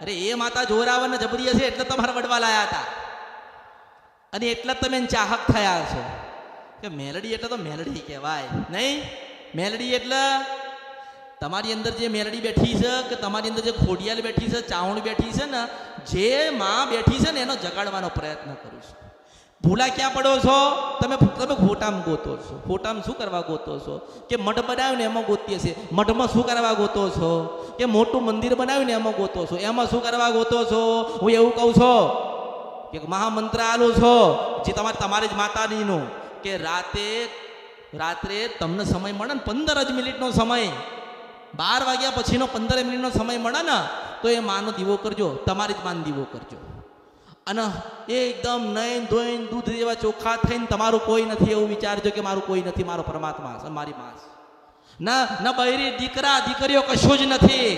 અરે એ માતા જોરાવર ને જબરી હશે એટલે તમારા વડવા લાયા હતા, અને એટલે તમે ચાહક થયા છો કે મેલડી એટલે તો મેલડી કહેવાય નહીં. મેલડી એટલે તમારી અંદર જે મેલડી બેઠી છે, કે તમારી અંદર જે ખોડિયાલ બેઠી છે, ચાવણ બેઠી છે ને, જે માં બેઠી છે ને એનો જગાડવાનો પ્રયત્ન કરું છું. ભૂલા ક્યાં પડો છો તમે? ફોટામાં ગોતો છો. ફોટામાં શું કરવા ગોતો છો? કે મઠ બનાવ્યું ને એમાં ગોતીએ છે. મઠમાં શું કરવા ગોતો છો? કે મોટું મંદિર બનાવ્યું ને એમાં ગોતો છો. એમાં શું કરવા ગોતો છો? હું એવું કહું છું કે મહામંત્ર આલું છો જે તમારી જ માતાજીનું, કે રાત્રે તમને સમય મળે ને 15 જ મિનિટનો સમય, 12 વાગ્યા પછીનો 15 મિનિટનો સમય મળે ને, તો એ માનો દીવો કરજો, તમારી જ માનો દીવો કરજો. અને એકદમ નયન ધોઈને દૂધ જેવા ચોખ્ખા થઈને તમારું કોઈ નથી એવું વિચારજો કે મારું કોઈ નથી, મારો પરમાત્મા છે, મારી માં છે. ના બૈરી દીકરા દીકરીઓ કશું જ નથી.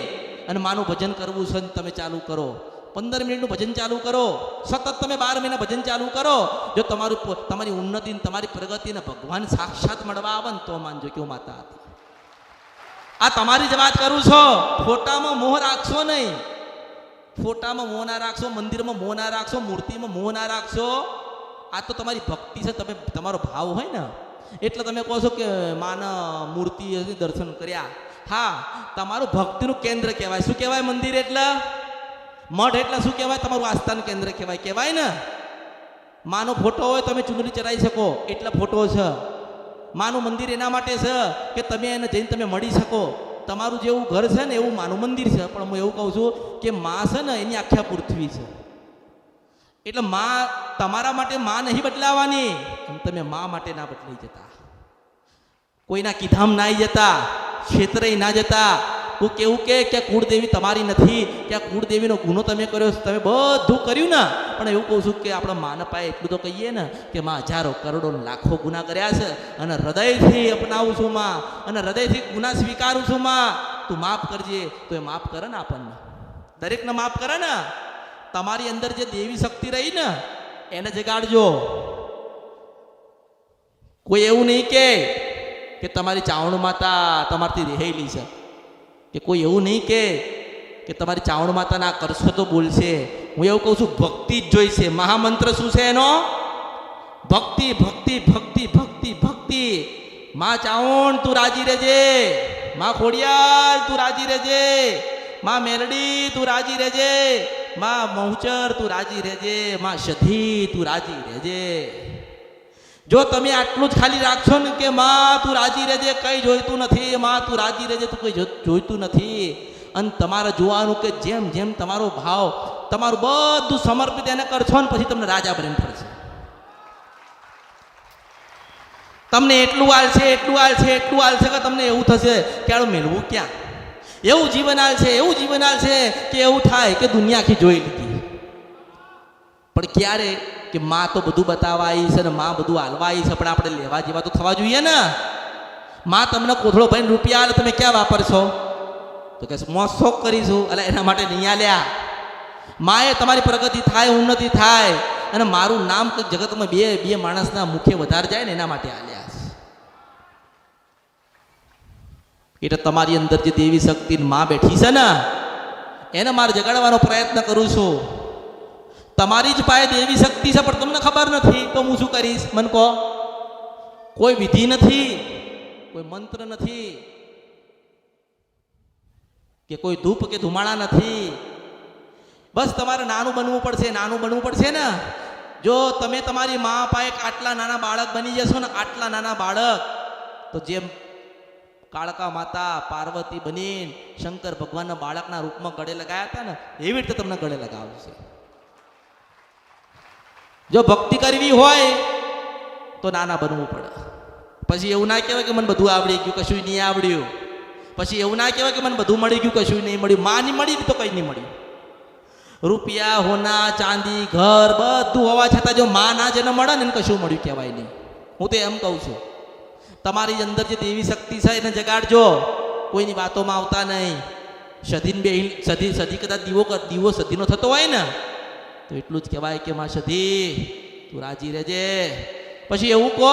અને માનું ભજન કરવું છે ને તમે ચાલુ કરો, 15 મિનિટનું ભજન ચાલુ કરો, સતત તમે 12 મહિના ભજન ચાલુ કરો. જો તમારી ઉન્નતિ ને તમારી પ્રગતિને ભગવાન સાક્ષાત મળવા આવે ને તો માનજો કે હું માતા હતી. આ તમારી જ વાત કરું છો. ફોટામાં મોહ રાખશો નહીં. ફોટામાં મોહ ના રાખશો, મંદિરમાં મોહ ના રાખશો, મૂર્તિમાં મોહ ના રાખશો. આ તો તમારી ભક્તિ છે. તમારો ભાવ હોય ને એટલે તમે કહો છો કે માના મૂર્તિ દર્શન કર્યા. હા, તમારું ભક્તિનું કેન્દ્ર કહેવાય. શું કહેવાય? મંદિર એટલે, મઠ એટલે શું કહેવાય? તમારું આસ્થાનું કેન્દ્ર કહેવાય ને. માનો ફોટો હોય તમે ચૂંદડી ચડાવી શકો એટલે ફોટો છે. માનું મંદિર એના માટે છે કે તમે એને જઈને તમે મળી શકો. તમારું જેવું ઘર છે ને એવું માનું મંદિર છે. પણ હું એવું કહું છું કે માં છે ને એની આખા પૃથ્વી છે. એટલે માં તમારા માટે માં નહીં બદલાવાની, તમે માં માટે ના બદલાઈ જતા, કોઈના કીધામ ના જતા, ક્ષેત્રે ના જતા. હું કેવું કે કુળદેવી તમારી નથી, કે આ કુળદેવીનો ગુનો તમે કર્યો, તમે બધું કર્યું ને. પણ એવું કહું છું કે આપણે માને પાસે એટલું તો કહીએ ને કે માં હજારો કરોડો લાખો ગુના કર્યા છે, અને હૃદયથી અપનાવું છું માં, અને હૃદયથી ગુના સ્વીકારું છું માં, તું માફ કરજે. તો એ માફ કરે ને આપણને, દરેકને માફ કરે ને. તમારી અંદર જે દેવી શક્તિ રહી ને એને જગાડજો. કોઈ એવું નહીં કે તમારી ચાવણ માતા તમારથી રહેલી છે, કે કોઈ એવું નહીં કે તમારી ચાવણ માતા ના કરશો તો બોલશે. હું એવું કહું છું ભક્તિ જ જોઈશે. મહામંત્ર શું છે એનો? ભક્તિ, ભક્તિ, ભક્તિ, ભક્તિ, ભક્તિ. માં ચાવણ તું રાજી રહેજે, માં ખોડિયાલ તું રાજી રહેજે, માં મેલડી તું રાજી રહેજે, માં મહુચર તું રાજી રહેજે, માં સધી તું રાજી રહેજે. જો તમે આટલું જ ખાલી રાખશો ને કે માં તું રાજી રહેજે, કઈ જોઈતું નથી, માં તું રાજી રહેજે, તું કઈ જોઈતું નથી, અને તમારે જોવાનું કે જેમ જેમ તમારો ભાવ, તમારું બધું સમર્પિત એને કરશો ને પછી તમને રાજા પ્રેમ પડશે. તમને એટલું આલશે, એટલું આલશે, એટલું આલશે કે તમને એવું થશે કે આનું મેળવું ક્યાં. એવું જીવન આલશે, એવું જીવન આલશે કે એવું થાય કે દુનિયા આખી જોઈ લીધી. પણ ક્યારે? કે માં તો બધું બતાવવા આવી છે ને માં બધું હાલવા આવી છે, પણ આપણે લેવા જેવા તો થવા જોઈએ ને. માં તમને કોથળો ભરીને રૂપિયા આલે, તમે ક્યાં વાપરશો? તો કે મોજ શોખ કરીશું. એટલે એના માટે નહીં આલ્યા. માએ તમારી પ્રગતિ થાય, ઉન્નતિ થાય, અને મારું નામ જગતમાં બે માણસના મુખે વધારે જાય ને એના માટે આલ્યા છે. એટલે તમારી અંદર જે દેવી શક્તિ માં બેઠી છે ને એને મારે જગાડવાનો પ્રયત્ન કરું છું. તમારી જ પાસે દેવી શક્તિ છે પણ તમને ખબર નથી, તો હું શું કરીશ? મને કહો. કોઈ વિધિ નથી, કોઈ મંત્ર નથી, કે કોઈ ધૂપ કે ધુમાડા નથી. બસ તમારે નાનું બનવું પડશે, નાનું બનવું પડશે ને. જો તમે તમારી મા પાસે આટલા નાના બાળક બની જશો ને, આટલા નાના બાળક, તો જેમ કાળકા માતા પાર્વતી બની શંકર ભગવાનના બાળકના રૂપમાં ગળે લગાયા હતા ને, એવી રીતે તમને ગળે લગાવશે. જો ભક્તિ કરવી હોય તો નાના બનવું પડે. પછી એવું ના કહેવાય કે મને બધું આવડી ગયું, કશું નહીં આવડ્યું. પછી એવું ના કહેવાય કે મને બધું મળી ગયું, કશું નહીં મળ્યું. માં નહીં મળી તો કંઈ નહીં મળ્યું. રૂપિયા, હોના, ચાંદી, ઘર બધું હોવા છતાં જો માં ના જેને મળે ને એને કશું મળ્યું કહેવાય નહીં. હું તો એમ કહું છું, તમારી અંદર જે દેવી શક્તિ છે એને જગાડજો, કોઈની વાતોમાં આવતા નહીં. સધીને બે સધી કદાચ દીવો સધીનો થતો હોય ને તો એટલું જ કહેવાય કે માં સધી તું રાજી રહેજે. પછી એવું કહો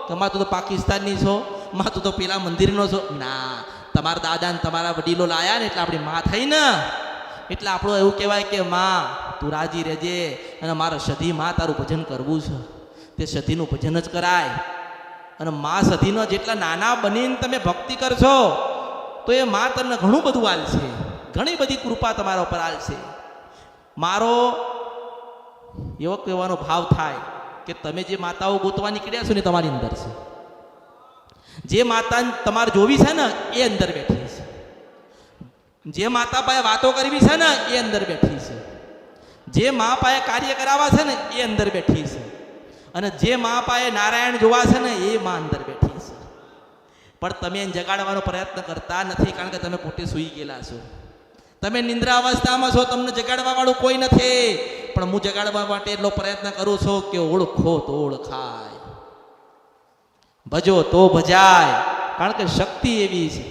કે માં તું તો પાકિસ્તાનની છો, માં તું તો પેલા મંદિરનો છો. ના, તમારા દાદા ને તમારા વડીલો લાયા ને એટલે આપણી માં થઈ ને, એટલે આપણું એવું કહેવાય કે માં તું રાજી રહેજે, અને મારે સધી માં તારું ભજન કરવું છે. તે સધીનું ભજન જ કરાય. અને માં સધીનો જેટલા નાના બનીને તમે ભક્તિ કરશો તો એ માં તમને ઘણું બધું આલશે, ઘણી બધી કૃપા તમારા ઉપર આલશે. મારો એવો કહેવાનો ભાવ થાય કે તમે જે માતાઓ ગોતવા નીકળ્યા છો ને તમારી અંદર છે. જે માતા તમારે જોવી છે ને એ અંદર બેઠી છે. જે માતા પાસે વાતો કરવી છે ને એ અંદર બેઠી છે. જે મા પાસે કાર્ય કરાવવા છે ને એ અંદર બેઠી છે. અને જે મા પાસે નારાયણ જોવા છે ને એ માં અંદર બેઠી છે. પણ તમે એને જગાડવાનો પ્રયત્ન કરતા નથી, કારણ કે તમે પોતે સૂઈ ગયેલા છો. તમે નિંદ્રા અવસ્થામાં છો, તમને જગાડવા વાળું કોઈ નથી. પણ હું જગાડવા માટે એટલો પ્રયત્ન કરું છું કે ઓળખો તો ઓળખાય, ભજો તો ભજાય. કારણ કે શક્તિ એવી છે,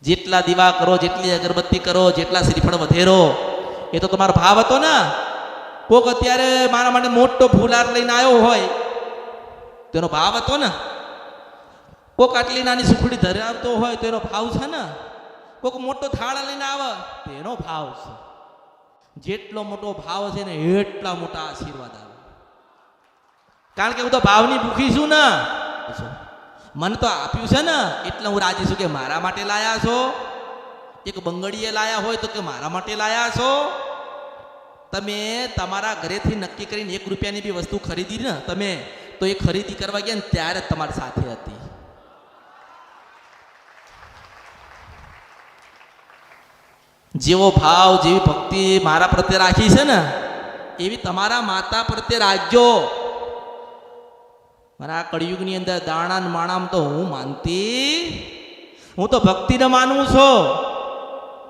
જેટલા દીવા કરો, જેટલી અગરબત્તી કરો, જેટલા શ્રીફળ વધેરો, એ તો તમારો ભાવ હતો ને. કોક અત્યારે મારા માટે મોટો ફૂલાર લઈને આવ્યો હોય તેનો ભાવ હતો ને. કોક આટલી નાની સુખડી ધરાવતો હોય તો એનો ભાવ છે ને. કોક મોટો થાળ લઈને આવે તો એનો ભાવ છે. જેટલો મોટો ભાવ છે ને એટલા મોટા આશીર્વાદ આવે. કારણ કે હું તો ભાવની ભૂખી છું ને. મને તો આપ્યું છે ને એટલે હું રાજી છું કે મારા માટે લાયા છો. એક બંગડીએ લાયા હોય તો કે મારા માટે લાયા છો. તમે તમારા ઘરેથી નક્કી કરીને 1 રૂપિયાની બી વસ્તુ ખરીદી ને તમે, તો એ ખરીદી કરવા ગયા ને ત્યારે જ તમારી સાથે હતી. જેવો ભાવ, જેવી ભક્તિ મારા પ્રત્યે રાખી છે ને એવી તમારા માતા પ્રત્યે રાખજો. મારા કળિયુગની અંદર દાણા ને માણામ તો હું માનતી, હું તો ભક્તિને માનું છું.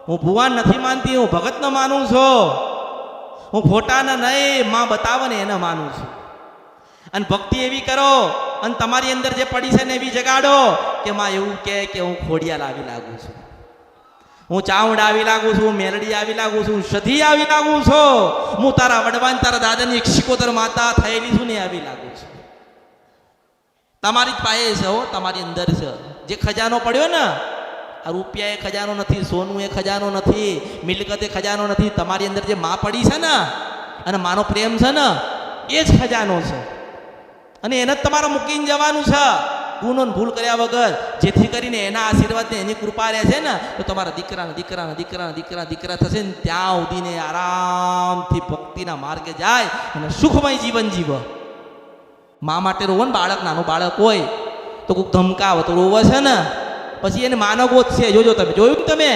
હું ભુવાન નથી માનતી, હું ભગતને માનું છું. હું ફોટાને નહીં, માં બતાવે ને એને માનું છું. અને ભક્તિ એવી કરો અને તમારી અંદર જે પડી છે ને એવી જગાડો કે માં એવું કે હું ખોડિયાલ આવી લાગુ છું, હું ચાઉંડ આવી લાગુ છું, હું મેલડી આવી લાગુ છું, હું સધી આવી લાગુ છું, હું તારા વડવાન તારા દાદાની 171 માતા થયેલી છું ને આવી લાગુ છું. તમારી જ પાસે છે હો, તમારી અંદર છે. જે ખજાનો પડ્યો ને, આ રૂપિયા એ ખજાનો નથી, સોનું એ ખજાનો નથી, મિલકત એ ખજાનો નથી. તમારી અંદર જે માં પડી છે ને અને માનો પ્રેમ છે ને એ જ ખજાનો છે. અને એને જ તમારે મૂકીને જવાનું છે ગુનો ભૂલ કર્યા વગર, જેથી કરીને એના આશીર્વાદ ને એની કૃપા રહે છે ને તો તમારા દીકરાના દીકરાના દીકરાના દીકરા દીકરા થશે ને ત્યાં સુધીને આરામથી ભક્તિના માર્ગે જાય અને સુખમય જીવન જીવે. મા માટે રોવો ને, બાળક નાનું બાળક હોય તો કોઈક ધમકાવે તો રોવે છે ને, પછી એને માનો ગોત છે. જોજો તમે, જોયું ને તમે,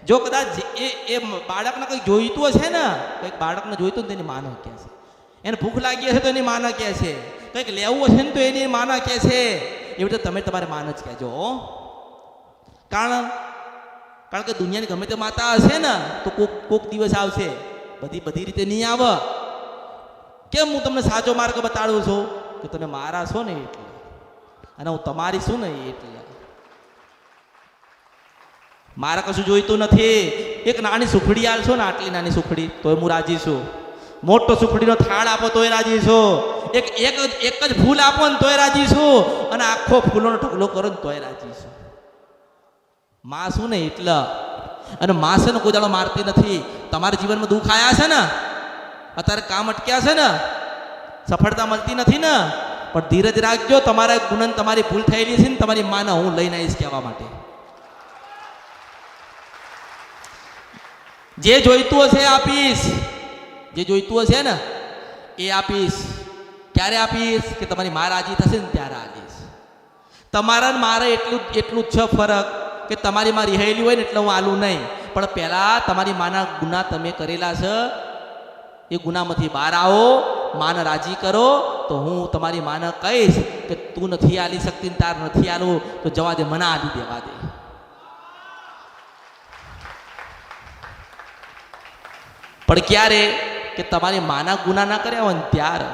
જો કદાચ એ બાળકને કંઈક જોઈતું હશે ને, કંઈક બાળકને જોઈતું ને તો એની માનો કહે છે. એને ભૂખ લાગી હશે તો એની માના કહે છે, કંઈક લેવું હશે ને તો એની માના કહે છે. એવી રીતે તમે તમારે માન જ કહેજો. કારણ કે દુનિયાની ગમે તે માતા હશે ને તો કોક દિવસ આવશે, બધી રીતે નહીં આવે. કેમ હું તમને સાચો માર્ગ બતાડું છું કે તમે મારા છો ને એટલે, અને હું તમારી છું ને એટલે. મારે કશું જોઈતું નથી. એક નાની સુખડી આલશો ને, આટલી નાની સુખડી, તોય હું રાજી છું. મોટો સુખડીનો થાળ આપો તોય રાજી છું. એક જ ફૂલ આપો ને તોય રાજી છું. અને આખો ફૂલોનો ઢગલો કરો ને તોય રાજી છું. માં શું ને એટલે. અને માં છે ને કોઈ દાડો મારતી નથી. તમારા જીવનમાં દુઃખ આવ્યા છે ને, અત્યારે કામ અટક્યા છે ને, સફળતા મળતી નથી ને, પણ ધીરજ રાખજો, તમારા ગુણન તમારી ભૂલ થયેલી છે ને તમારી માને હું લઈને આવીશ કહેવા માટે. જે જોઈતું હશે આપીશ, જે જોઈતું હશે ને એ આપીશ. ક્યારે આપીશ? કે તમારી મા રાજી થશે ને ત્યારે આપીશ. તમારા મારે એટલું જ છે ફરક કે તમારી માં રિહાયેલી હોય ને એટલે હું આલું નહીં, પણ પહેલાં તમારી માના ગુના તમે કરેલા છે એ ગુનામાંથી બહાર આવો, માને રાજી કરો તો હું તમારી માને કહીશ કે તું નથી આલી શકતી, તાર નથી આલું તો જવા દે, મને આલી દેવા દે. પણ ક્યારે? કે તમારી માના ગુના ના કર્યા હોય ને ત્યારે.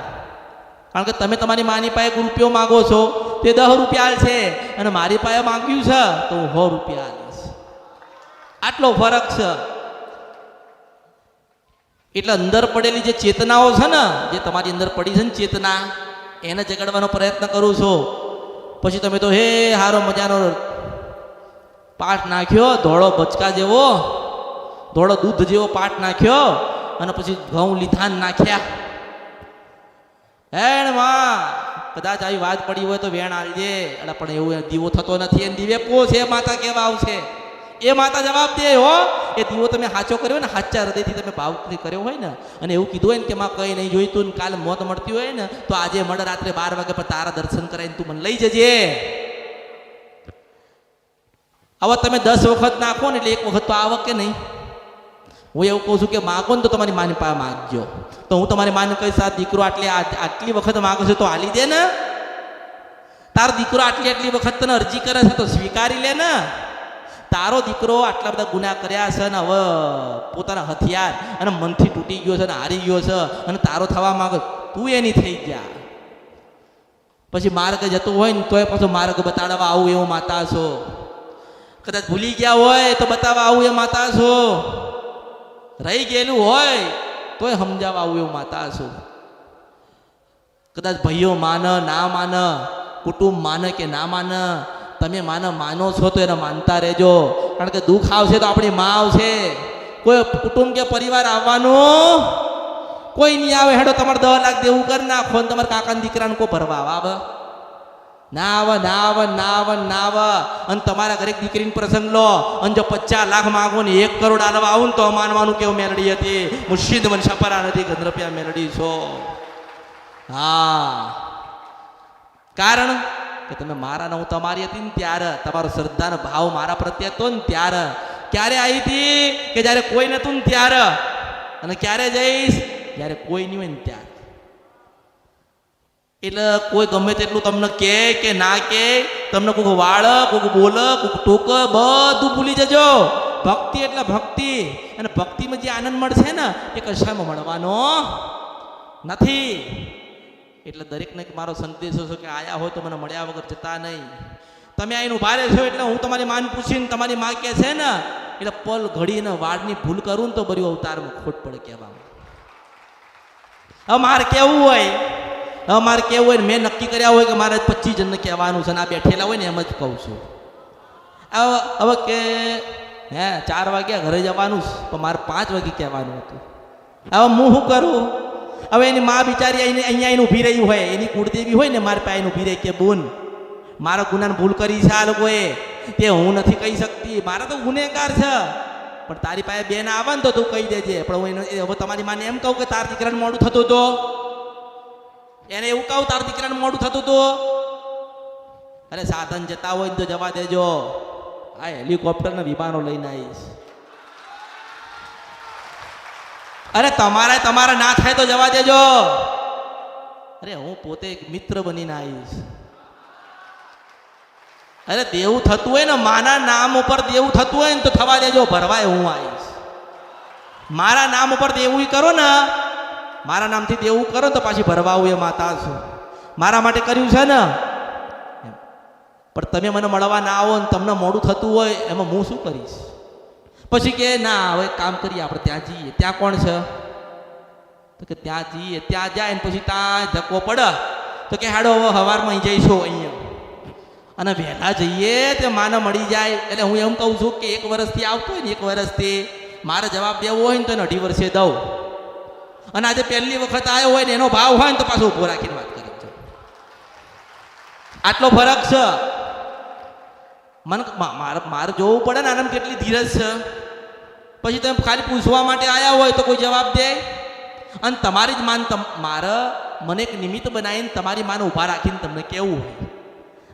કારણ કે તમે તમારી માની પાસે રૂપિયો માગો છો તે 10 રૂપિયા છે અને મારી પાસે માંગ્યું છે તો હું 100 રૂપિયા આલીશ. આટલો ફરક છે. એટલે અંદર પડેલી જે ચેતનાઓ છે ને, જે તમારી અંદર પડી છે ને ચેતના, એને જગાડવાનો પ્રયત્ન કરું છું. પછી તમે તો હે હારો મજાનો પાઠ નાખ્યો, ધોળો બચકા જેવો, ધોળો દૂધ જેવો પાઠ નાખ્યો અને પછી ઘઉં લીધા નાખ્યા. હેણ માં કદાચ આવી વાત પડી હોય તો વેણ આલજે. એટલે પણ એવું દીવો થતો નથી, એને દીવે પોસ એ માતા કેવા આવશે, એ માતા જવાબ દે. હો એ દીવો તમે સાચો કર્યો ને, સાચા હૃદયથી તમે ભાવથી કર્યો હોય ને, અને એવું કીધું હોય ને કે માં કંઈ નહીં જોઈતું ને કાલે મોત મળતી હોય ને તો આજે મળે રાત્રે 12 વાગે પર તારા દર્શન કરાવીને તું મને લઈ જજે. હવે તમે 10 વખત નાખો ને એટલે 1 વખત તો આવે કે નહીં. હું એવું કહું છું કે માગો ને તો તમારી માની પાસે માગજો. તો હું તમારી માને કહીશ આ દીકરો આટલી વખત માગે છે તો હાલી દે ને. તારો દીકરો આટલી વખત તને અરજી કરે છે તો સ્વીકારી લે ને. તારો દીકરો આટલા બધા ગુના કર્યા છે ને હવે પોતાના હથિયાર અને મનથી તૂટી ગયો છે ને હારી ગયો છે અને તારો થવા માંગે, તું એની થઈ જા. પછી માર્ગ જતો હોય ને તોય પાછો માર્ગ બતાડવા આવું એવું માતા છો. કદાચ ભૂલી ગયા હોય તો બતાવવા આવું એ માતા છો. રહી ગયેલું હોય તોય સમજાવવા આવું એવું માતા છો. કદાચ ભાઈઓ માને ના માને, કુટુંબ માને કે ના માને, તમે માનો છો તો એને માનતા રહેજો. કારણ કે દુઃખ આવશે તો આપણી માં આવશે. કોઈ કુટુંબ કે પરિવાર આવવાનું કોઈ નહીં આવે. હેડો તમારે 10 લાખ દેવું કરી નાખો ને તમારા કાકાના દીકરાને કોઈ ભરવા આવે? ના આવે, ના આવે, ના આવે, ના આવે. અને તમારા ઘરે દીકરીને પ્રસંગ લો અને જો 50 લાખ માગો ને 1 કરોડ આલવા આવું ને તો માનવાનું કેવું મેલડી હતી. મુર્શિદ મનસાપરા નથી, ગંધરપિયા મેલડી છો. હા, કારણ કે તમે મારા ને હું તમારી હતી ને ત્યારે, તમારો શ્રદ્ધાનો ભાવ મારા પ્રત્યે હતો ને ત્યારે. ક્યારે આવી હતી? કે જ્યારે કોઈ નતું ને ત્યારે. અને ક્યારે જઈશ? જ્યારે કોઈ નહીં હોય ને ત્યારે. એટલે કોઈ ગમે તેટલું તમને કહે કે ના કહે, તમને કોઈક વાળ, કોઈક બોલ, કોઈક ટોક, બધું ભૂલી જજો. ભક્તિ એટલે ભક્તિ, અને ભક્તિમાં જે આનંદ મળશે ને એ કશામાં મળવાનો નથી. એટલે દરેકને મારો સંદેશો છે કે આયા હોય તો મને મળ્યા વગર જતા નહીં. તમે આઈને ઉભા રહેશો એટલે હું તમારી માને પૂછીને તમારી માં કહે છે ને એટલે પલ ઘડીને વાળની ભૂલ કરું ને તો બરી અવતારમાં ખોટ પડે કહેવામાં. હવે મારે કેવું હોય, મારે કેવું હોય ને મેં નક્કી કર્યા હોય કે મારે 25 જણને કહેવાનું છે ને આ બેઠેલા હોય ને એમ જ કહું છું. હવે કે 4 વાગ્યા ઘરે જવાનું પણ મારે 5 વાગે કહેવાનું હતું. હવે હું શું કરું? હવે એની મા બિચારી અહીંયા એને ઊભી રહી હોય, એની કુળદેવી હોય ને મારી પાસે ઊભી રહી કે બોન મારા ગુનાને ભૂલ કરી છે આ લોકોએ, તે હું નથી કહી શકતી, મારા તો ગુનેગાર છે. પણ તારી પાસે બેન આવે ને તો તું કહી દેજે. પણ હું હવે તમારી માને એમ કહું કે તાર દીકરાને મોડું થતું હતું, એને એવું કહું તાર દીકરાને મોડું થતું હતું. અરે સાધન જતા હોય ને તો જવા દેજો, આ હેલિકોપ્ટર ને વિમાનો લઈને આવીશ. અરે તમારા ના થાય તો જવા દેજો. અરે હું પોતે એક મિત્ર બનીને આવીશ. અરે દેવું થતું હોય ને માના નામ ઉપર દેવું થતું હોય ને તો થવા દેજો, ભરવાય હું આવીશ. મારા નામ ઉપર દેવું કરો ને, મારા નામથી દેવું કરો તો પાછી ભરવા આવું એ માતા છું. મારા માટે કર્યું છે ને. પણ તમે મને મળવા ના આવો ને તમને મોડું થતું હોય એમાં હું શું કરીશ? પછી કે ના હવે કામ કરીએ આપણે ત્યાં જઈએ. ત્યાં કોણ છે? તો કે ત્યાં જઈએ. ત્યાં જાય ને પછી ત્યાં ધક્કો પડે તો કે હાડો હવે સવારમાં જઈશું અહીંયા. અને વહેલા જઈએ તે માને મળી જાય. એટલે હું એમ કહું છું કે 1 વર્ષથી આવતો હોય ને 1 વર્ષથી મારે જવાબ દેવો હોય ને તો એને 2.5 વર્ષે દઉં. અને આજે પહેલી વખત આવ્યો હોય ને એનો ભાવ હોય ને તો પાછો ઊભો રાખીને વાત કરી. આટલો ફરક છે. મને મારે જોવું પડે ને આનામાં કેટલી ધીરજ છે. પછી તમે ખાલી પૂછવા માટે આવ્યા હોય તો કોઈ જવાબ દે. અને તમારી જ માન મારે મને એક નિમિત્ત બનાવીને તમારી માને ઊભા રાખીને તમને કેવું હોય.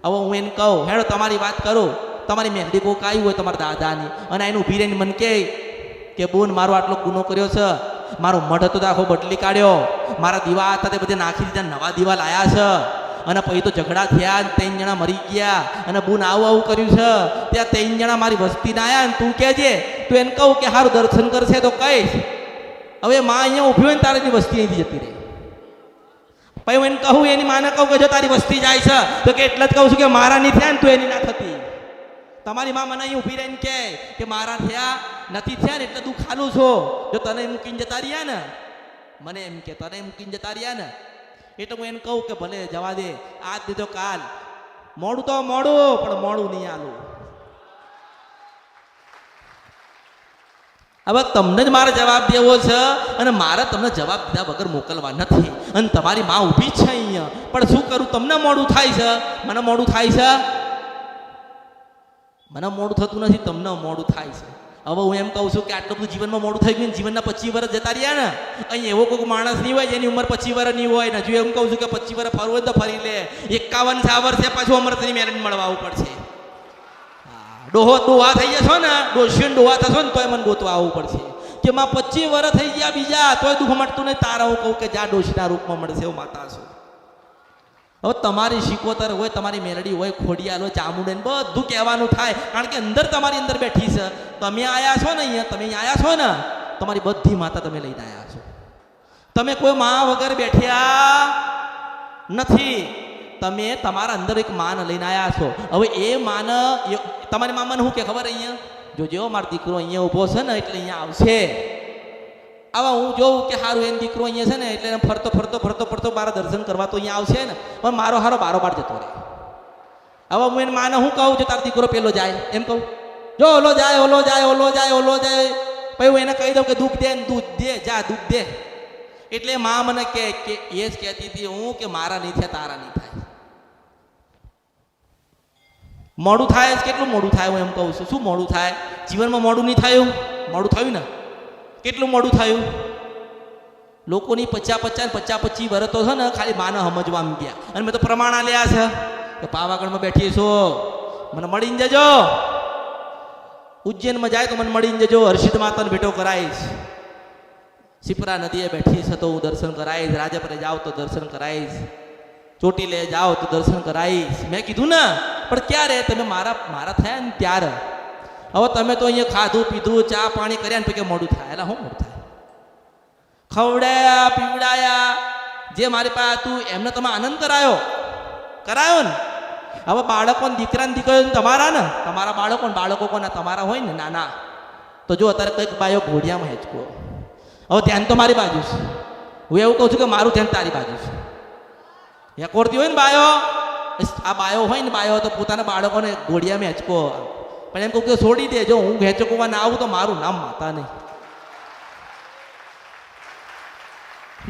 હવે હું એને કહું હેડો તમારી વાત કરું, તમારી મેલડી કોક આવી હોય તમારા દાદાની અને એને ઊભી રહીને મને કે બોન મારો આટલો ગુનો કર્યો છે, મારો મઢ હતો તો આખો બદલી કાઢ્યો, મારા દીવા હતા તે બધે નાખી દીધા, નવા દીવા લાયા છે, અને પછી તો ઝઘડા થયા, 3 જણા મરી ગયા, અને બોન આવું કર્યું છે, ત્યાં 3 જણા મારી વસ્તીને આવ્યા ને તું કહેજે, તું એને કહું કે સારું દર્શન કરશે તો કહીશ. હવે માં અહીંયા ઊભી હોય ને તારે એની વસ્તી અહીંથી જતી રહી. પછી હું એને કહું, એની માને કહું કે જો તારી વસ્તી જાય છે તો કે એટલે જ કહું છું કે મારા નહીં થયા ને તું એની ના થતી. તમારી માં મને અહીં ઊભી રહીને કે મારા થયા નથી થયા ને એટલે તું ખાલું છો. જો તને મૂકીને જતા રહ્યા ને, મને એમ કે તને મૂકીને જતા રહ્યા ને, એટલે હું એને કહું કે ભલે જવા દે, આજ દીધો કાલ, મોડું તો મોડું પણ મોડું નહીં આલું. હવે તમને જ મારે જવાબ દેવો છે અને મારે તમને જવાબ દીધા વગર મોકલવા નથી. અને તમારી માં ઊભી જ છે અહીંયા, પણ શું કરું, તમને મોડું થાય છે, મને મોડું થાય છે. મને મોડું થતું નથી, તમને મોડું થાય છે. હવે હું એમ કહું છું કે આટલું બધું જીવનમાં મોડું થઈ ગયું, જીવનના 25 વર્ષ જતા રહ્યા ને, અહીં એવો કોઈ માણસ નહીં હોય જેની ઉંમર 25 વર્ષની હોય ને. જો એમ કહું છું કે 25 વર્ષ ફરવું હોય તો ફરી લે, 51 વર્ષે પાછું અમૃતની મેરેજ મળવા આવવું પડશે. ડોહા થઈ જશો ને, ડોશીઓ ડોહા થશો ને તોય મને ગોતવા આવવું પડશે કે માં 25 વર્ષ થઈ ગયા બીજા તોય દુઃખ મળતું નહીં. તારા હું કહું કે જા ડોશીના રૂપમાં મળશે એવું માતા છું. હવે તમારી શિકોતર હોય, તમારી મેલડી હોય, ખોડિયાલ હોય, ચામુંડે બધું કહેવાનું થાય, કારણ કે અંદર તમારી અંદર બેઠી છે. તમે આવ્યા છો ને અહીંયા, તમે અહીંયા આવ્યા છો ને, તમારી બધી માતા તમે લઈને આવ્યા છો. તમે કોઈ માં વગર બેઠ્યા નથી, તમે તમારા અંદર એક માન લઈને આવ્યા છો. હવે એ માન તમારી મામાને શું કે ખબર, અહીંયા જોજો મારો દીકરો અહીંયા ઊભો છે ને એટલે અહીંયા આવશે. હવે હું જોઉં કે સારું એનો દીકરો અહીંયા છે ને એટલે એને ફરતો મારા દર્શન કરવા તો અહીંયા આવશે ને, પણ મારો હારો બારોબાર જતો રહે. હવે હું એને માને શું કહું છું, તારો દીકરો પેલો જાય એમ કહું, જો ઓલો જાય ઓલો જાય ઓલો જાય ઓલો જાય. પછી હું એને કહી દઉં કે દૂધ દે ને દૂધ દે, જા દૂધ દે. એટલે મા મને કે એ જ કહેતી હતી હું કે મારા નહીં થયા તારા નહીં થાય. મોડું થાય, કેટલું મોડું થાય હું એમ કહું છું. શું મોડું થાય જીવનમાં? મોડું નહીં થયું, મોડું થયું ને. કેટલું મોડું થયું? લોકોની 50-25 વર્ષ તો છે ને ખાલી માને સમજવા ગયા. અને મેં તો પ્રમાણ આલ્યા છે કે પાવાગઢમાં બેઠી છો મને મળીને જજો, ઉજ્જૈનમાં જાય તો મને મળીને જજો, હર્ષિદ માતાને ભેટો કરાવીશ, શિપ્રા નદીએ બેઠી છે તો હું દર્શન કરાવીશ, રાજપરે જાઓ તો દર્શન કરાવીશ, ચોટીલે જાઓ તો દર્શન કરાવીશ. મેં કીધું ને, પણ ક્યારે તમે મારા થયા ને ત્યારે. હવે તમે તો અહીંયા ખાધું પીધું ચા પાણી કર્યા ને પછી મોડું થાય. એટલે શું મોડું થાય? ખવડાયા પીવડાયા, જે મારી પાસે હતું એમને તમે આનંદ કરાયો ને. હવે બાળકોને દીકરા ને દીકરીઓ તમારા ને, તમારા બાળકો કોના તમારા હોય ને નાના, તો જો અત્યારે કંઈક બાયો ઘોડિયામાં હેચકો. હવે ધ્યાન તો મારી બાજુ છે. હું એવું કહું છું કે મારું ધ્યાન તારી બાજુ છે. હેકોરતી હોય ને બાયો, આ બાયો હોય ને બાયો તો પોતાના બાળકોને ઘોડિયામાં હેચકો. પણ એમ કહું કે છોડી દે, જો હું હેચકવા ના આવું તો મારું નામ માતા નહીં.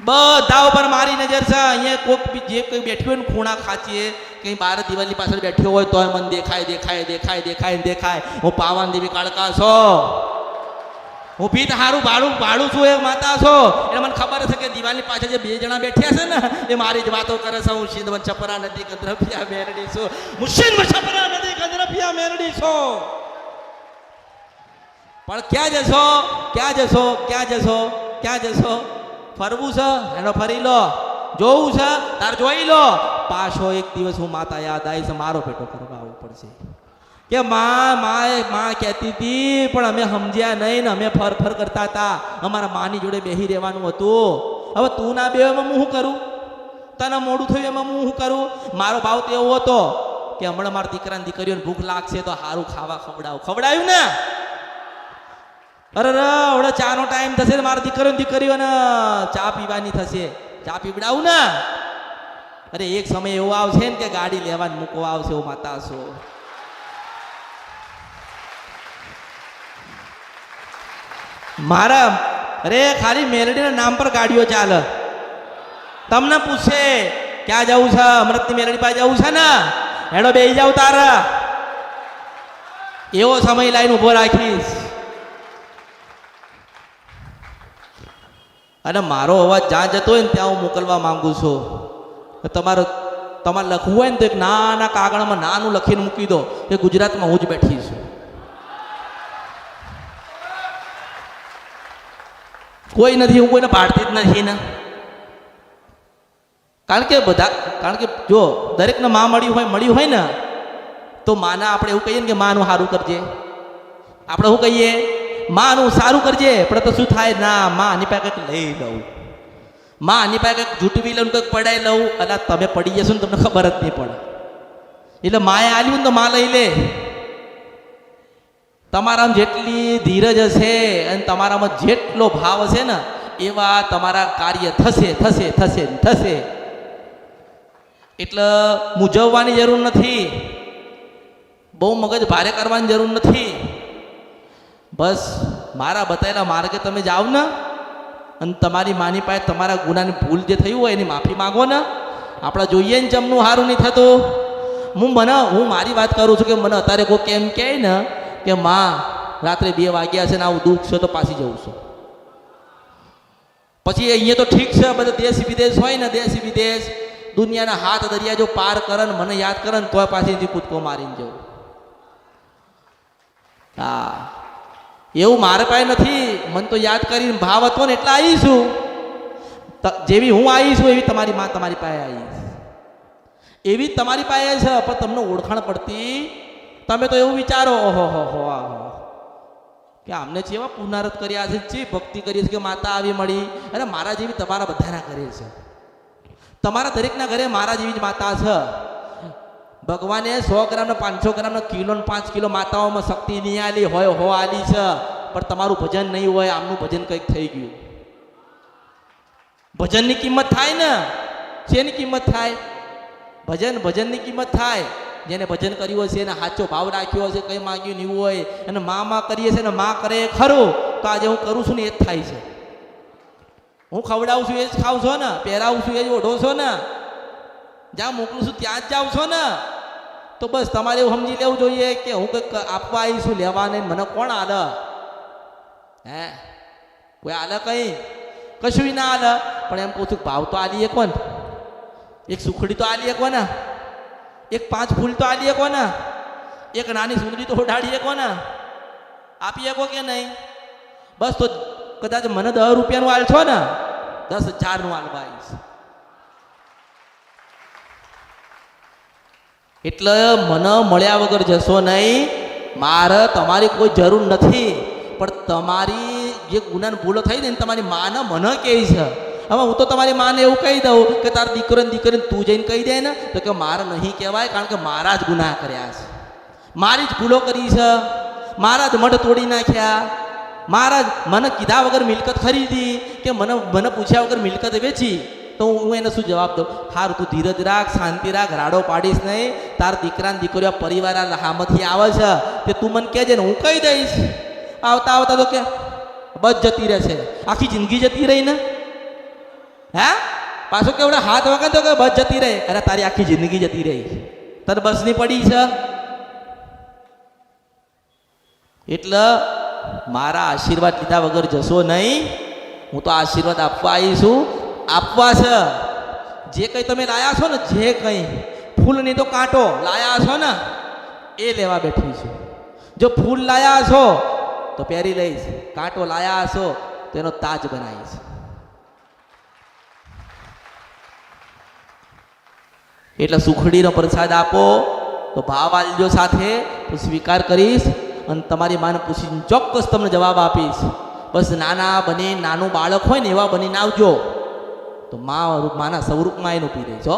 બધા ઉપર મારી નજર છે. અહીંયા કોઈક જે કોઈ બેઠ્યું હોય ને ખૂણા ખાચીએ, કંઈ બાર દિવાલની પાછળ બેઠ્યો હોય તોય મને દેખાય. હું પાવાન દેવી કાળકા છો, હું ભીત હારું ભાડું છું એ માતા છો. એટલે મને ખબર છે કે દિવાલની પાછળ જે 2 જણા બેઠ્યા છે ને એ મારી જ વાતો કરે છે. હું સિંધમાં છપરા નદી કંદરફિયા મેરડી છું, હું સિંધમાં છપરા નદી કંદરફિયા મેરડી છું. પણ ક્યાં જશો? ફરવું છે એનો ફરી લો, જોવું છે તાર જોઈ લો. પાછો એક દિવસ હું માતા યાદ આવી છે, મારો પેટો કરવા આવવું પડશે. કે માં કહેતી હતી પણ અમે સમજ્યા નહીં ને, અમે ફર કરતા હતા. અમારા માની જોડે બેહી રહેવાનું હતું. હવે તું ના બે એમાં હું શું કરું? તને મોડું થયું એમાં હું શું કરું? મારો ભાવ તો એવો હતો કે હમણાં મારા દીકરાની દીકરીઓને ભૂખ લાગશે તો સારું ખાવા ખવડાવ્યું ને. અરે હવે ચાનો ટાઈમ થશે ને મારા દીકરીઓને ચા પીવાની થશે, ચા પીવડાવું ને. અરે એક સમય એવો આવશે ને કે ગાડી લેવા મૂકવા આવશે. એવું માતા છો. મારા ખાલી મેલડીના નામ પર ગાડીઓ ચાલે. તમને પૂછે ક્યાં જવું છે, અમૃતની મેલડી પાસે જવું છે ને, હેડો બેસી જાવ તારા, એવો સમય લાઈન ઉભો રાખીશ. અને મારો અવાજ જ્યાં જતો હોય ને ત્યાં હું મોકલવા માંગુ છું. તમારે લખવું હોય ને તો એક નાના કાગળમાં નાનું લખીને મૂકી દો કે ગુજરાતમાં હું જ બેઠી છું. કોઈ નથી, હું કોઈને પાડતી જ નથી ને. કારણ કે જો દરેકને માં મળ્યું હોય ને તો માના આપણે એવું કહીએ ને કે માનું સારું કરજે. આપણે શું કહીએ? માનું સારું કરજે. પણ તો શું થાય? ના, માં આની પાસે કંઈક લઈ લઉં, માં આની પાસે કંઈક જૂટવી લઉં, કંઈક પડાઈ લઉં. એટલે તમે પડી જશો ને તમને ખબર જ નહીં પડે. એટલે માએ આલ્યું ને તો માં લઈ લે. તમારામાં જેટલી ધીરજ હશે અને તમારામાં જેટલો ભાવ હશે ને એવા તમારા કાર્ય થશે. એટલે મૂંઝવવાની જરૂર નથી, બહુ મગજ ભારે કરવાની જરૂર નથી. બસ મારા બતાવેલા માર્ગે તમે જાઓ ને અને તમારી માની પાસે તમારા ગુનાની ભૂલ જે થયું હોય એની માફી માગો ને. આપણે જોઈએ ને જમનું સારું નહીં થતું. હું મારી વાત કરું છું કે મને અત્યારે કોઈ કેમ કહે ને કે માં રાત્રે 2 વાગ્યા છે ને આવું દુઃખ છે તો પાછી જવું છું. પછી અહીંયા તો ઠીક છે, બધા દેશ વિદેશ હોય ને, દેશ વિદેશ દુનિયાના હાથ દરિયા જો પાર કરે ને મને યાદ કરે ને તોય પાછી કૂદકો મારીને જવું. હા, એવું મારે પાસે નથી. મને તો યાદ કરીને ભાવ હતો ને એટલે આવીશું. જેવી હું આવીશું એવી તમારી માં તમારી પાસે આવીશ, એવી તમારી પાસે છે. પણ તમને ઓળખાણ પડતી. તમે તો એવું વિચારો ઓહો કે આમને જેવા પુનરાવર્ત કર્યા છે, જે ભક્તિ કરી છે કે માતા આવી મળી. અને મારા જેવી તમારા બધાના ઘરે છે, તમારા દરેકના ઘરે મારા જેવી જ માતા છે. ભગવાને 100 ગ્રામના 500 ગ્રામના કિલો ને 5 કિલો માતાઓમાં શક્તિ નહીં આલી હોય, આલી છે. પણ તમારું ભજન નહીં હોય, આમનું ભજન કંઈક થઈ ગયું. ભજનની કિંમત થાય ને, શેની કિંમત થાય? ભજનની કિંમત થાય. જેને ભજન કર્યું હશે એને સાચો ભાવ રાખ્યો હશે, કંઈ માગ્યું નહીં હોય અને માં કરીએ છે ને માં કરે ખરું. તો આજે હું કરું છું ને એ જ થાય છે. હું ખવડાવું છું એ જ ખાવ છો ને, પહેરાવું છું એ જ ઓઢો છો ને, જ્યાં મોકલું છું ત્યાં જ જાઉં છો ને. તો બસ તમારે એવું સમજી લેવું જોઈએ કે હું કંઈક આપવા આવીશું, લેવા નહીં. મને કોણ આલે? હે, કોઈ આલે? કશું ના આલે. પણ એમ કહું છું ભાવ તો આલીએ કોણ? એક સુખડી તો આલીએ કોને? એક 5 ફૂલ તો આલીએ કોને? એક નાની સુંદરી તો ઉડાડીએ કોને? આપીએ કો કે નહીં? બસ તો કદાચ મને 10 રૂપિયાનું આલ છો ને, 10,000નું આલવા આવીશ. એટલે મને મળ્યા વગર જશો નહીં. મારે તમારી કોઈ જરૂર નથી. પણ તમારી જે ગુનાની ભૂલો થઈ ને તમારી માને મને કહે છે. હવે હું તો તમારી માને એવું કહી દઉં કે તારા દીકરીને તું જઈને કહી દે ને તો કે મારે નહીં કહેવાય, કારણ કે મારા જ ગુનાહ કર્યા છે, મારી જ ભૂલો કરી છે, મારા જ મઢ તોડી નાખ્યા, મારા જ મને કીધા વગર મિલકત ખરીદી કે મને પૂછ્યા વગર મિલકત વેચી. તો હું એને શું જવાબ દઉં? હારું, તું ધીરજ રાખ, શાંતિ રાખ, રાડો પાડીશ નહીં. તાર દીકરાને દીકરીઓ પરિવાર હામાંથી આવે છે તે તું મને કહેજે ને હું કહી દઈશ. આવતા તો કે બસ જતી રહેશે, આખી જિંદગી જતી રહી ને. હે, પાછું કેવડે હાથ વગર તો કે બસ જતી રહે. અરે તારી આખી જિંદગી જતી રહી, તને બસની પડી છે. એટલે મારા આશીર્વાદ લીધા વગર જશો નહીં. હું તો આશીર્વાદ આપવા આવીશું, આપવા છે. જે કંઈ તમે લાયા છો ને, જે કંઈ ફૂલ નહીં તો કાંટો લાયા છો ને એ લેવા બેઠી છું. જો ફૂલ લાયા છો તો પહેરી લઈશ, કાંટો લાયા છો તો એનો તાજ બનાવીશ. એટલે સુખડીનો પ્રસાદ આપો તો ભાવ આલજો સાથે, તો સ્વીકાર કરીશ અને તમારી માને પૂછીને ચોક્કસ તમને જવાબ આપીશ. બસ નાના બની, નાનું બાળક હોય ને એવા બનીને આવજો તો માના સ્વરૂપમાં એનું પી દઈશ.